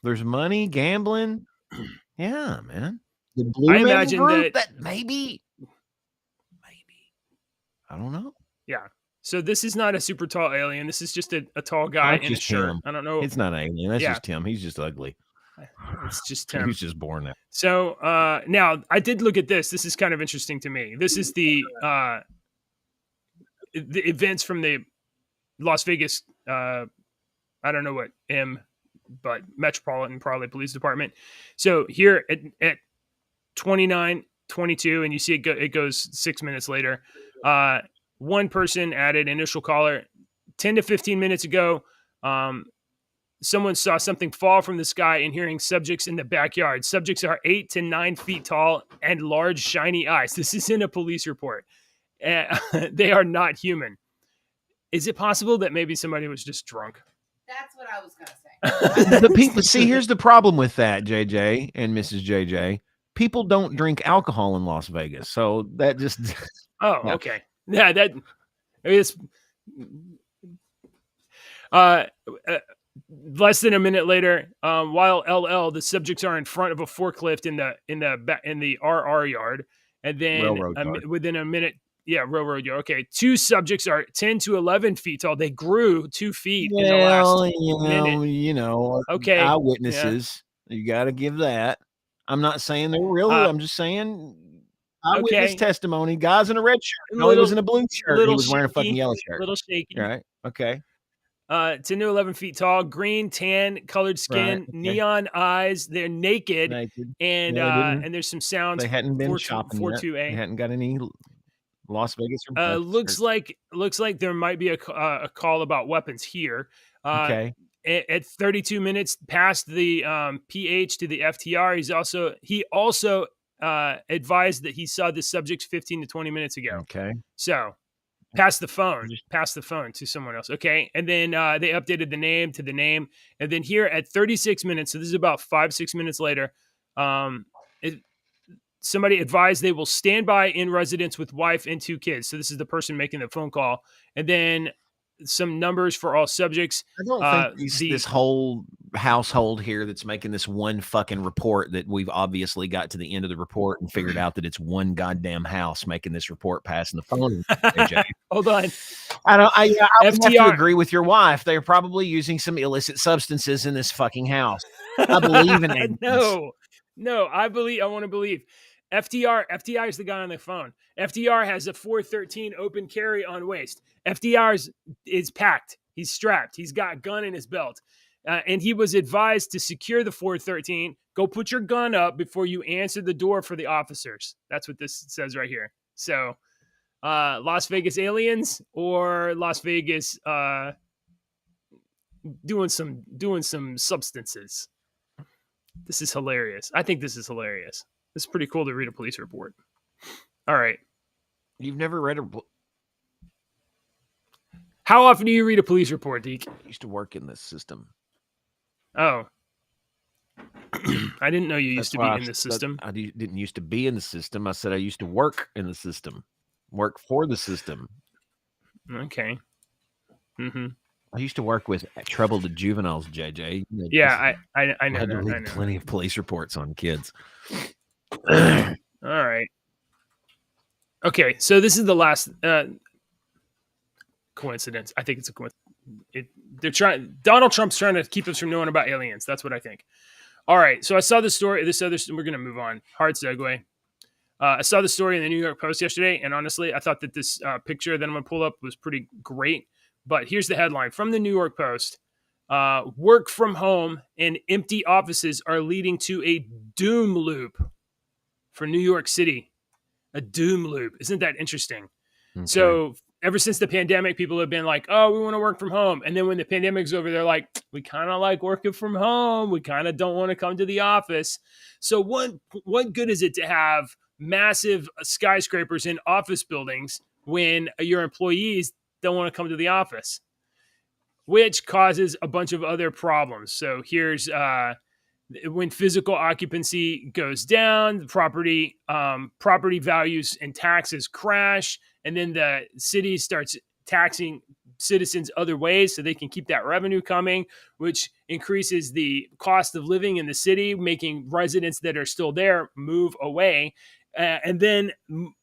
There's money, gambling. Yeah, man. The Blue I Man imagine Group, that maybe. I don't know. Yeah. So this is not a super tall alien. This is just a tall guy in a shirt. Him. I don't know. It's not an alien. That's just him. He's just ugly. It's just him. He was just born there. So now I did look at this. This is kind of interesting to me. This is the events from the Las Vegas. I don't know what but Metropolitan probably Police Department. So here at 29:22, and you see it goes 6 minutes later. One person added initial caller 10 to 15 minutes ago. Someone saw something fall from the sky and hearing subjects in the backyard. Subjects are 8 to 9 feet tall and large, shiny eyes. This is in a police report. They are not human. Is it possible that maybe somebody was just drunk? That's what I was going to say. The people see, here's the problem with that, JJ and Mrs. JJ. People don't drink alcohol in Las Vegas, so that just. Oh, yeah. Okay. Yeah, that is. Less than a minute later, while LL, the subjects are in front of a forklift in the RR yard, and then within a minute, railroad yard. Okay, two subjects are 10 to 11 feet tall. They grew 2 feet in the last minute. Okay, eyewitnesses. Yeah. You got to give that. I'm not saying they're real. I'm just saying eyewitness testimony. Guys in a red shirt. No, he was in a blue shirt. He was wearing a fucking yellow shirt. A little shaky. Right. Okay. 10 to 11 feet tall, green, tan, colored skin, right, okay. Neon eyes. They're naked. And there's some sounds. They hadn't been shopping yet. They hadn't got any Las Vegas. Looks like there might be a call about weapons here. Okay. At 32 minutes past the PH to the FTR, he also advised that he saw the subjects 15 to 20 minutes ago. Okay. So. Pass the phone to someone else. Okay. And then they updated the name to the name. And then here at 36 minutes, so this is about 5-6 minutes later, somebody advised they will stand by in residence with wife and 2 kids. So this is the person making the phone call. And then some numbers for all subjects. I don't think this whole household here that's making this one fucking report that we've obviously got to the end of the report and figured out that it's one goddamn house making this report passing the phone. AJ. Hold on. I have to agree with your wife. They're probably using some illicit substances in this fucking house. I believe in it. No, I want to believe. FDR is the guy on the phone. FDR has a 413 open carry on waist. FDR is packed. He's strapped. He's got a gun in his belt. And he was advised to secure the 413. Go put your gun up before you answer the door for the officers. That's what this says right here. So Las Vegas aliens or Las Vegas doing some substances. This is hilarious. I think this is hilarious. It's pretty cool to read a police report. All right. You've never read a... How often do you read a police report, Deke? I used to work in this system. Oh. I didn't know you used to be in the system. I didn't used to be in the system. I said I used to work in the system. Work for the system. Okay. Mm-hmm. I used to work with troubled juveniles, JJ. Yeah, I know. I had to read I know. Plenty of police reports on kids. All right. Okay, so this is the last coincidence. I think it's a coincidence. Donald Trump's trying to keep us from knowing about aliens. That's what I think. All right, so I saw the story. We're going to move on. Hard segue. I saw the story in the New York Post yesterday, and honestly, I thought that this picture that I'm going to pull up was pretty great. But here's the headline from the New York Post. Work from home and empty offices are leading to a doom loop for New York City. A doom loop. Isn't that interesting? Okay. So ever since the pandemic, people have been like, oh, we want to work from home. And then when the pandemic's over, they're like, we kind of like working from home. We kind of don't want to come to the office. So what good is it to have massive skyscrapers in office buildings when your employees don't want to come to the office, which causes a bunch of other problems. So here's when physical occupancy goes down, the property values and taxes crash, and then the city starts taxing citizens other ways so they can keep that revenue coming, which increases the cost of living in the city, making residents that are still there move away. And then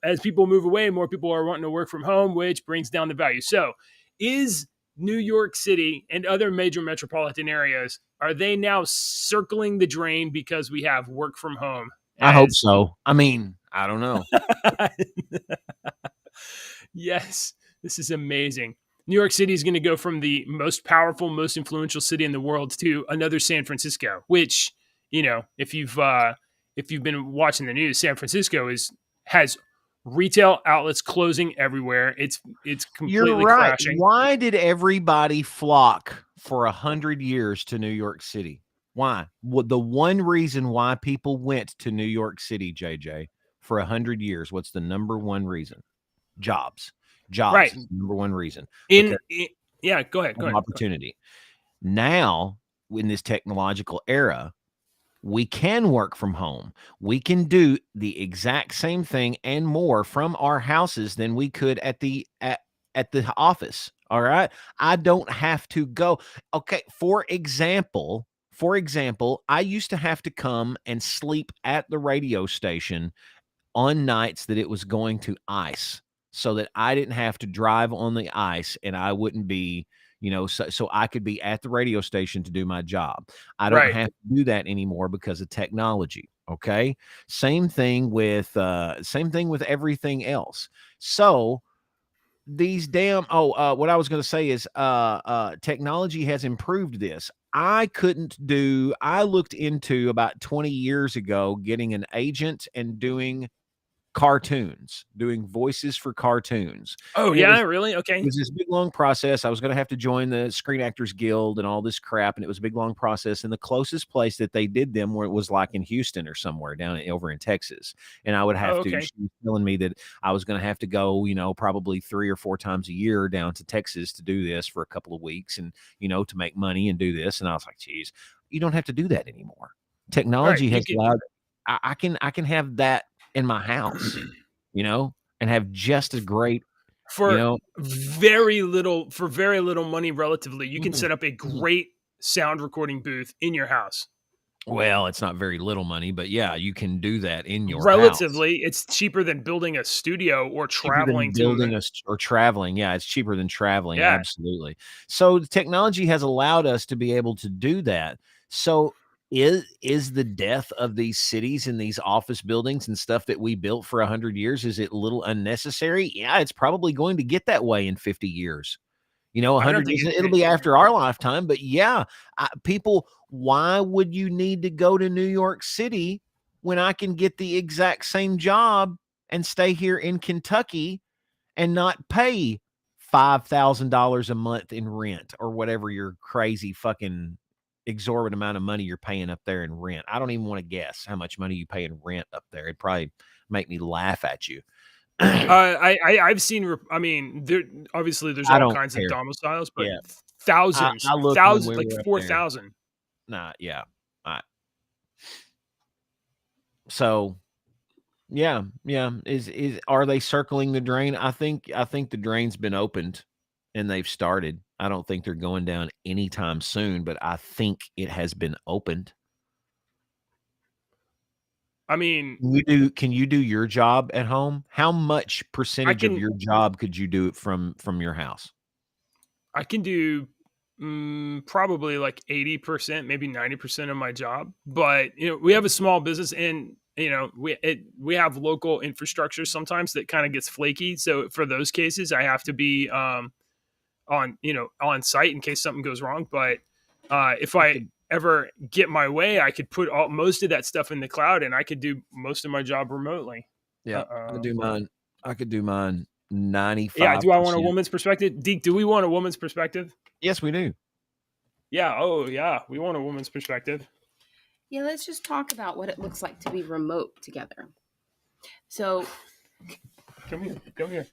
as people move away, more people are wanting to work from home, which brings down the value. So is New York City and other major metropolitan areas, are they now circling the drain because we have work from home? I hope so. I mean, I don't know. Yes, this is amazing. New York City is going to go from the most powerful, most influential city in the world to another San Francisco, which, if you've been watching the news, San Francisco has retail outlets closing everywhere. It's completely You're right. crashing. Why did everybody flock for 100 years to New York City? Why? Well, the one reason why people went to New York City, JJ, for 100 years, what's the number one reason? Jobs. Right. Is the number one reason. Yeah, go ahead. Opportunity. Now, in this technological era, we can work from home. We can do the exact same thing and more from our houses than we could at the office. All right. I don't have to go. Okay. For example, I used to have to come and sleep at the radio station on nights that it was going to ice so that I didn't have to drive on the ice and I wouldn't be, so I could be at the radio station to do my job. I don't have to do that anymore because of technology. Okay. Same thing with everything else. So these what I was going to say is, technology has improved this. I looked into about 20 years ago, getting an agent and doing voices for cartoons. Oh, and yeah, really? Okay. It was this big, long process. I was going to have to join the Screen Actors Guild and all this crap, and it was a big, long process. And the closest place that they did them was like in Houston or somewhere over in Texas. And I would have to, she was telling me that I was going to have to go, probably 3 or 4 times a year down to Texas to do this for a couple of weeks and, to make money and do this. And I was like, geez, you don't have to do that anymore. Technology has allowed, I can have that in my house, and have just as great for very little money relatively. You can set up a great sound recording booth in your house. Well, it's not very little money, but yeah, you can do that in your relatively house. It's cheaper than building a studio or traveling traveling. Yeah, it's cheaper than traveling. Yeah. Absolutely. So the technology has allowed us to be able to do that. So is the death of these cities and these office buildings and stuff that we built for 100 years, is it a little unnecessary? Yeah, it's probably going to get that way in 50 years. 100 years, it'll be after our lifetime, but yeah, people, why would you need to go to New York City when I can get the exact same job and stay here in Kentucky and not pay $5,000 a month in rent or whatever your crazy fucking exorbitant amount of money you're paying up there in rent? I don't even want to guess how much money you pay in rent up there. It'd probably make me laugh at you. I've seen, I mean, obviously there's all kinds of domiciles, but thousands, like 4,000. Nah, yeah. So yeah. Are they circling the drain? I think the drain's been opened and they've started. I don't think they're going down anytime soon, but I think it has been opened. I mean, can you do your job at home? How much percentage of your job could you do it from your house? I can do probably like 80%, maybe 90% of my job. But, we have a small business and, we have local infrastructure sometimes that kind of gets flaky. So for those cases, I have to be on site in case something goes wrong. But if I ever get my way, I could put most of that stuff in the cloud and I could do most of my job remotely. Yeah, I could do mine 95%. Yeah, do I want a woman's perspective? Deke, do we want a woman's perspective? Yes, we do. Yeah, oh yeah, we want a woman's perspective. Yeah, let's just talk about what it looks like to be remote together. So Come here.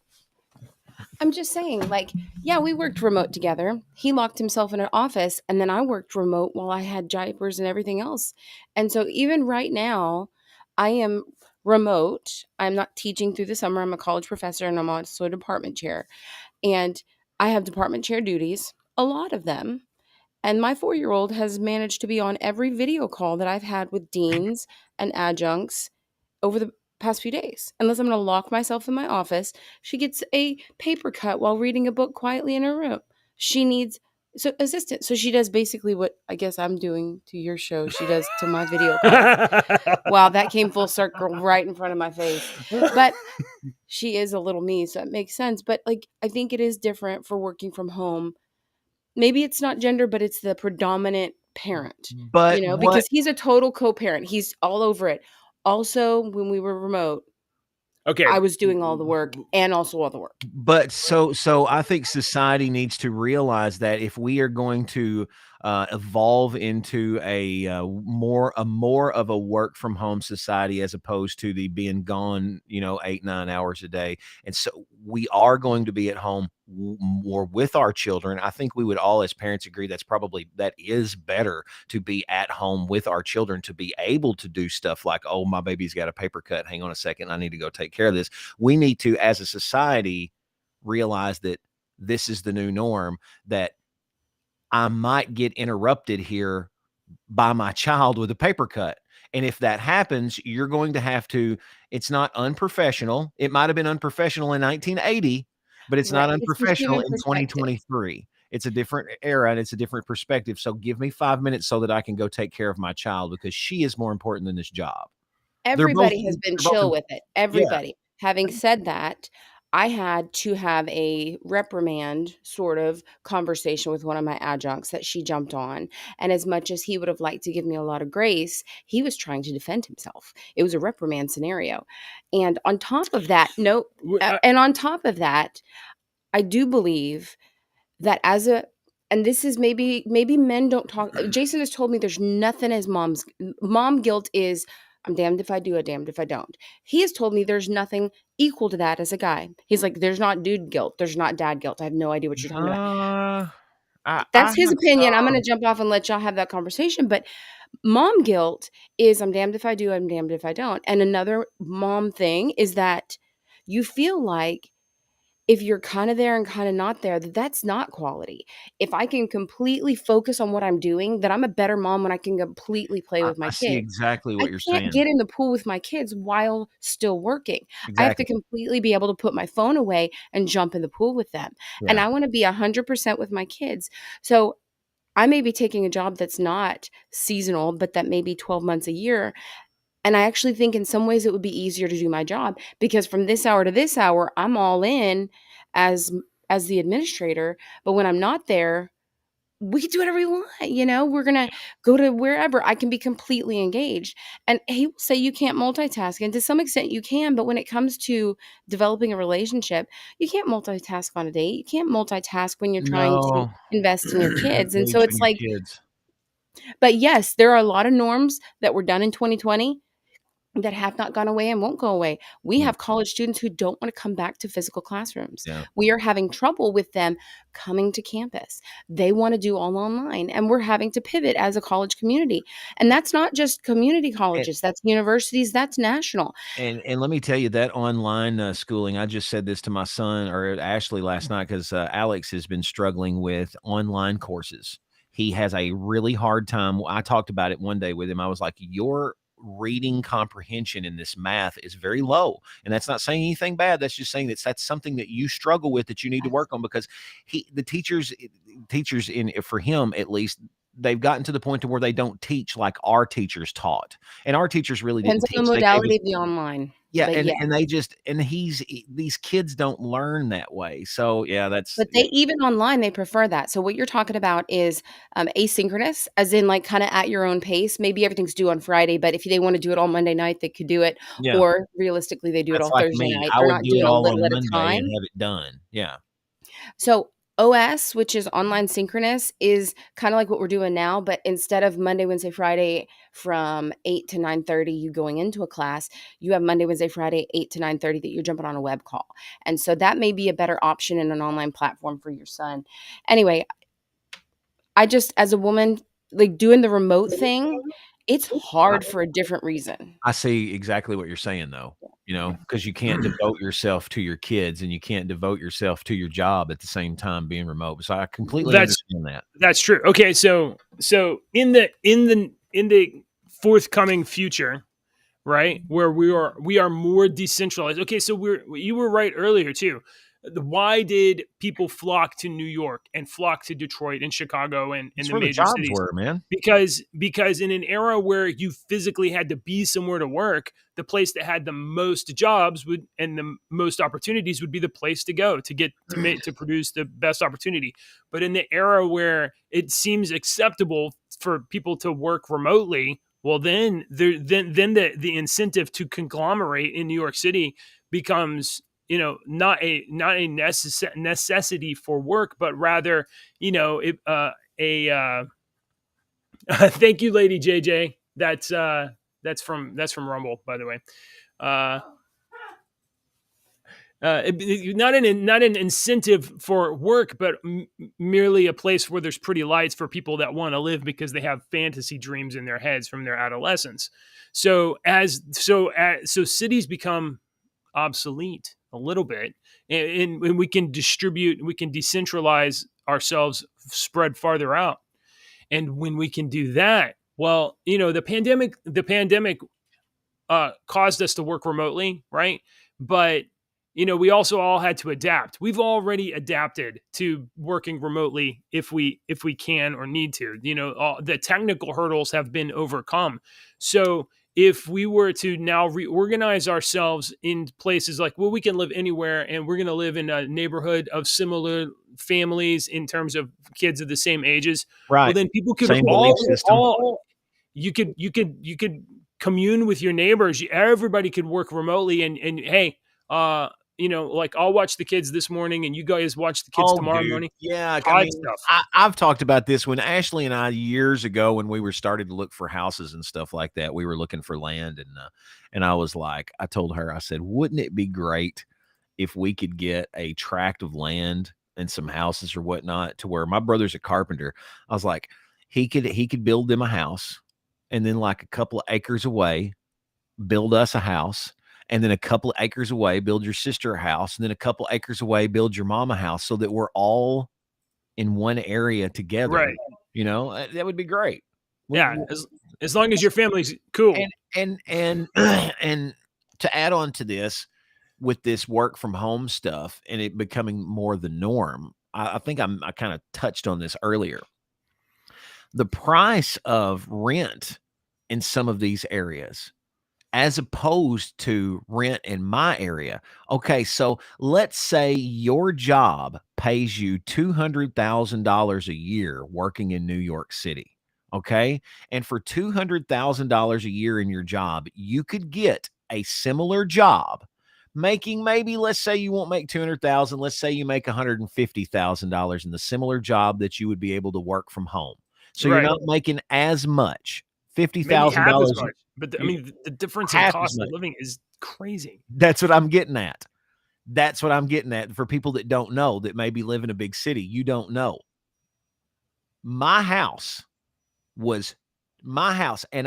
I'm just saying, like, yeah, we worked remote together. He locked himself in an office, and then I worked remote while I had diapers and everything else. And so even right now, I am remote. I'm not teaching through the summer. I'm a college professor, and I'm also a department chair. And I have department chair duties, a lot of them. And my 4-year-old has managed to be on every video call that I've had with deans and adjuncts over the past few days. Unless I'm going to lock myself in my office, she gets a paper cut while reading a book quietly in her room. She needs assistance. So she does basically what I guess I'm doing to your show. She does to my video calls. Wow, that came full circle right in front of my face. But she is a little me, so that makes sense. But like, I think it is different for working from home. Maybe it's not gender, but it's the predominant parent, But because he's a total co-parent. He's all over it. Also, when we were remote, Okay. I was doing all the work and also all the work. But so I think society needs to realize that if we are going to evolve into a more of a work from home society as opposed to the being gone, 8-9 hours a day, and so we are going to be at home more with our children. I think we would all, as parents, agree that is better to be at home with our children, to be able to do stuff like, oh, my baby's got a paper cut. Hang on a second, I need to go take care of this. We need to, as a society, realize that this is the new norm, that I might get interrupted here by my child with a paper cut. And if that happens, you're going to have to, it's not unprofessional. It might have been unprofessional in 1980, but it's not Right. It's just unprofessional human in perspective. 2023. It's a different era and it's a different perspective. So give me 5 minutes so that I can go take care of my child, because she is more important than this job. Everybody has been chill with it. Yeah. Everybody. Having said that, I had to have a reprimand sort of conversation with one of my adjuncts that she jumped on. And as much as he would have liked to give me a lot of grace, he was trying to defend himself. It was a reprimand scenario. And on top of that, I do believe that and this is maybe men don't talk. Jason has told me there's nothing as mom guilt is, I'm damned if I do, I'm damned if I don't. He has told me there's nothing equal to that as a guy. He's like, there's not dude guilt, there's not dad guilt. I have no idea what you're talking about. That's his opinion. I'm going to jump off and let y'all have that conversation. But mom guilt is, I'm damned if I do, I'm damned if I don't. And another mom thing is that you feel like if you're kind of there and kind of not there, that's not quality. If I can completely focus on what I'm doing, then I'm a better mom when I can completely play with my I kids. see exactly what you're I saying. can't get in the pool with my kids while still working. Exactly. I have to completely be able to put my phone away and jump in the pool with them. Yeah. And I want to be 100% with my kids. So I may be taking a job that's not seasonal, but that may be 12 months a year. And I actually think in some ways it would be easier to do my job, because from this hour to this hour, I'm all in as the administrator. But when I'm not there, we can do whatever we want. We're going to go to wherever. I can be completely engaged. And he will say you can't multitask. And to some extent you can, but when it comes to developing a relationship, you can't multitask on a date. You can't multitask when you're trying to invest in your kids. And so it's like, but yes, there are a lot of norms that were done in 2020 that have not gone away and won't go away. We have college students who don't want to come back to physical classrooms. Yeah. We are having trouble with them coming to campus. They want to do all online, and we're having to pivot as a college community. And that's not just community colleges, that's universities, that's national. And let me tell you that online schooling, I just said this to my son or Ashley last night, because Alex has been struggling with online courses. He has a really hard time. I talked about it one day with him. I was like, your reading comprehension in this math is very low. And that's not saying anything bad. That's just saying that's something that you struggle with, that you need to work on, because the teachers for him, at least, they've gotten to the point to where they don't teach like our teachers taught. And our teachers really didn't teach. Depends on the modality of the online. Yeah, these kids don't learn that way. So yeah, but even online, they prefer that. So what you're talking about is asynchronous, as in like kind of at your own pace. Maybe everything's due on Friday, but if they want to do it all Monday night, they could do it. Yeah. Or realistically, they do it all Thursday night. I they're would not do doing it a all little on at a Monday time and have it done. Yeah. So OS, which is online synchronous, is kind of like what we're doing now, but instead of Monday, Wednesday, Friday from 8 to 9:30 you going into a class, you have Monday, Wednesday, Friday 8 to 9:30 that you're jumping on a web call. And so that may be a better option in an online platform for your son. Anyway, I just, as a woman, like doing the remote thing, it's hard for a different reason. I see exactly what you're saying, though, because you can't devote yourself to your kids and you can't devote yourself to your job at the same time being remote. So I completely understand that. That's true. Okay, so in the forthcoming future, right, where we are more decentralized. Okay, so you were right earlier too. Why did people flock to New York and flock to Detroit and Chicago and That's the where the major jobs cities? were, man. Because in an era where you physically had to be somewhere to work, the place that had the most jobs would and the most opportunities would be the place to go to get to produce the best opportunity. But in the era where it seems acceptable for people to work remotely, well, then the incentive to conglomerate in New York City becomes, not a necessity for work, but rather, a thank you, Lady JJ. That's from Rumble, by the way. Not an incentive for work, but merely a place where there's pretty lights for people that want to live because they have fantasy dreams in their heads from their adolescence. So cities become obsolete a little bit, and we can decentralize ourselves, spread farther out. And when we can do that, well, the pandemic caused us to work remotely, right? But we also all had to adapt. We've already adapted to working remotely if we can or need to. The technical hurdles have been overcome. So if we were to now reorganize ourselves in places like, well, we can live anywhere and we're going to live in a neighborhood of similar families in terms of kids of the same ages. Right. Well, then people could Same belief system. you could commune with your neighbors. Everybody could work remotely, and hey, like I'll watch the kids this morning, and you guys watch the kids tomorrow morning. Yeah, Stuff. I've talked about this when Ashley and I years ago, when we were started to look for houses and stuff like that. We were looking for land, and I was like, I told her, I said, wouldn't it be great if we could get a tract of land and some houses or whatnot, to where my brother's a carpenter. I was like, he could build them a house, and then like a couple of acres away, build us a house, and then a couple of acres away, build your sister a house, and then a couple of acres away, build your mom a house, so that we're all in one area together. Right. That would be great. Yeah. As long as your family's cool. And to add on to this, with this work from home stuff and it becoming more the norm, I think I kind of touched on this earlier. The price of rent in some of these areas, as opposed to rent in my area. Okay, so let's say your job pays you $200,000 a year working in New York City. Okay, and for $200,000 a year in your job, you could get a similar job making, maybe, let's say you won't make $200,000. Let's say you make $150,000 in the similar job that you would be able to work from home. So you're not making as much. $50,000. But the difference in cost of living is crazy. That's what I'm getting at. For people that don't know, that maybe live in a big city, you don't know. My house, and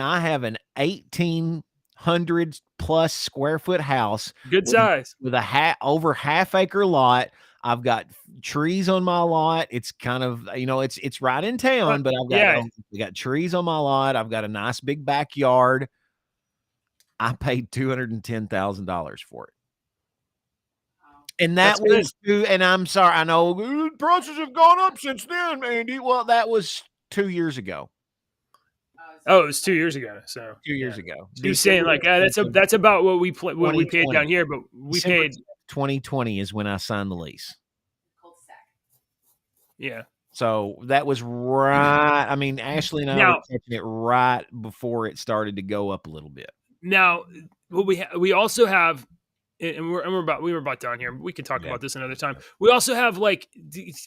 I have an 1,800 plus square foot house. Good size. With a over half acre lot. I've got trees on my lot. It's kind of, it's right in town, but we got trees on my lot. I've got a nice big backyard. I paid $210,000 for it. And that was, and I'm sorry, I know prices have gone up since then, Andy. Well, that was 2 years ago. Oh, it was 2 years ago. So 2 years ago. You're saying like that's about what we paid down here, but we paid 2020 is when I signed the lease. Yeah. So that was right. I mean, Ashley and I were catching it right before it started to go up a little bit. Now, what we also have and we were about done here. We can talk Yeah. about this another time. We also have like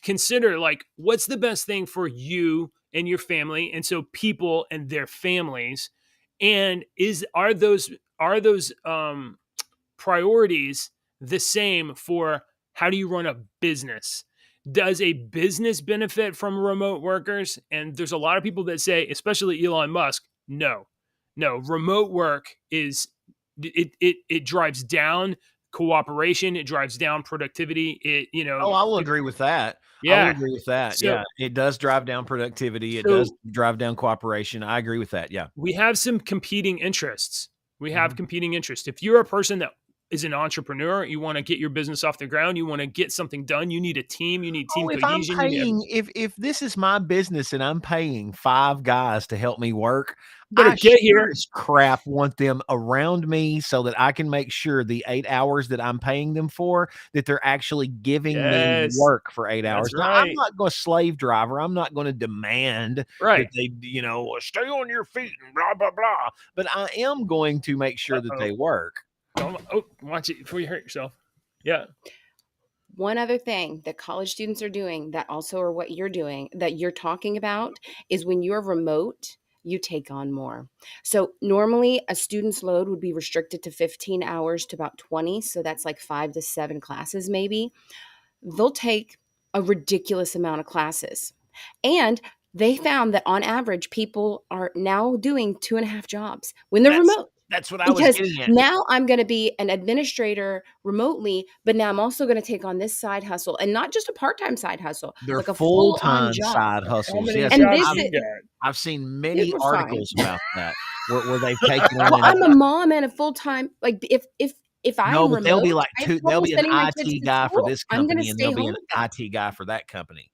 consider like what's the best thing for you and your family, and so people and their families, and are those priorities the same for how do you run a business? Does a business benefit from remote workers? And there's a lot of people that say, especially Elon Musk, no. Remote work is it drives down cooperation, it drives down productivity. Oh, I will agree with that. I will Yeah. agree with that. So Yeah. It does drive down productivity. It does so drive down cooperation. I agree with that. Yeah. we have some competing interests. We have Mhm. competing interests. If you're a person that is an entrepreneur, you want to get your business off the ground, you want to get something done, you need a team, you need team Oh, if I'm cohesion, you need paying, if this is my business and I'm paying 5 guys to help me work, better I get sure here. as crap want them around me so that I can make sure the 8 hours that I'm paying them for, that they're actually giving me Yes. work for 8 That's hours. Now, I'm right. not gonna slave driver. I'm not gonna demand that Right. they, stay on your feet and blah, blah, blah. But I am going to make sure that Uh-oh. they work. Watch it before you hurt yourself. Yeah. One other thing that college students are doing that also are what you're doing that you're talking about is when you're remote, you take on more. So normally a student's load would be restricted to 15 hours to about 20. So that's like 5 to 7 classes maybe. They'll take a ridiculous amount of classes. And they found that on average, people are now doing 2.5 jobs when they're That's remote. that's what I was Because getting at. now I'm going to be an administrator remotely, but now I'm also going to take on this side hustle and not just a part-time side hustle, They're like a full-on full-time job. side How hustles. many Yes, And jobs this I've you is got? I've seen many super fine. articles about that where they've taken Well, on. I'm a mom and a full-time. Like if I No, am but they'll be remote, like I have there'll trouble be an sending my kids IT to guy for school. this I'm going to company, and stay there'll be home an with them. IT guy for that company.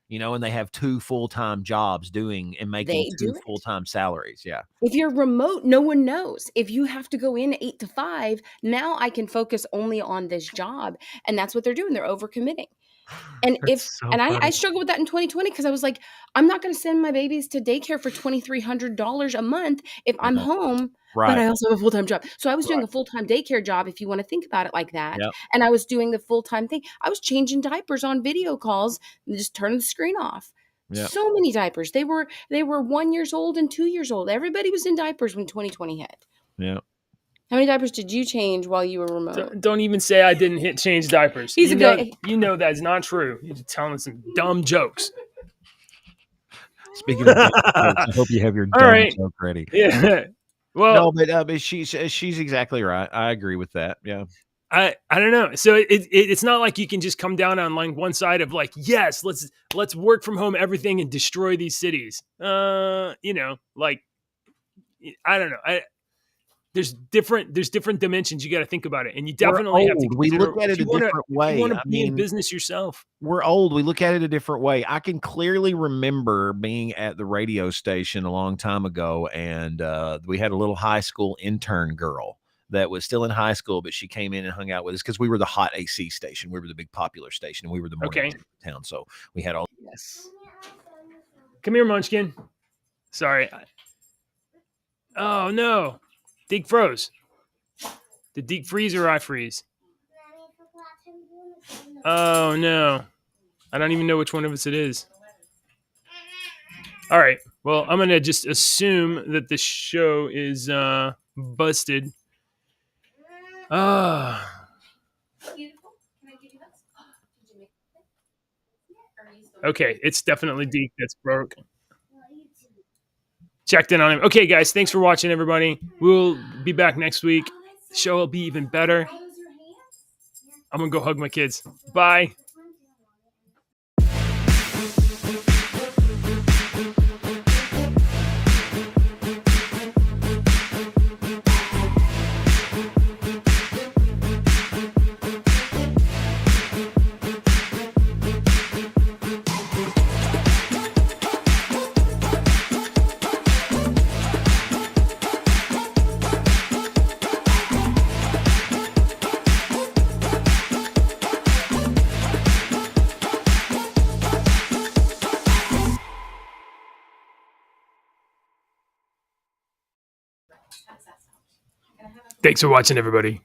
And they have 2 full-time jobs doing and making They 2 do it. full-time salaries. Yeah. If you're remote, no one knows. If you have to go in 8 to 5, now I can focus only on this job. And that's what they're doing. They're overcommitting. And That's so I funny. struggled with that in 2020 because I was like, I'm not going to send my babies to daycare for $2,300 a month if I'm Yeah. home, but Right. I also have a full-time job. So I was doing Right. a full-time daycare job if you want to think about it like that. Yep. And I was doing the full-time thing. I was changing diapers on video calls and just turning the screen off. Yep. So many diapers. They were 1 years old and 2 years old. Everybody was in diapers when 2020 hit. Yep. How many diapers did you change while you were remote? Don't even say I didn't hit change diapers. He's a good. You know that's not true. You're just telling some dumb jokes. Speaking of dumb jokes, I hope you have your All dumb right. joke ready. Yeah. Well, No, but she's exactly right. I agree with that. Yeah. I don't know. So it's not like you can just come down on like one side of like, yes, let's work from home everything and destroy these cities. Like I don't know. There's different dimensions you got to think about it, and you We're definitely have to old. We consider look at if it a you want different to way. I be in mean, business yourself. we're old. We look at it a different way. I can clearly remember being at the radio station a long time ago, and we had a little high school intern girl that was still in high school, but she came in and hung out with us because we were the hot AC station. We were the big popular station, and we were the morning Okay. town. So we had all. Yes. Come here, Munchkin. Sorry. Oh no, Deke froze. Did Deke freeze or I freeze? Oh no, I don't even know which one of us it is. All right. Well, I'm gonna just assume that the show is busted. Okay, it's definitely Deke that's broke. Checked in on him. Okay, guys, thanks for watching, everybody. We'll be back next week. The show will be even better. I'm gonna go hug my kids. Bye. Thanks for watching, everybody.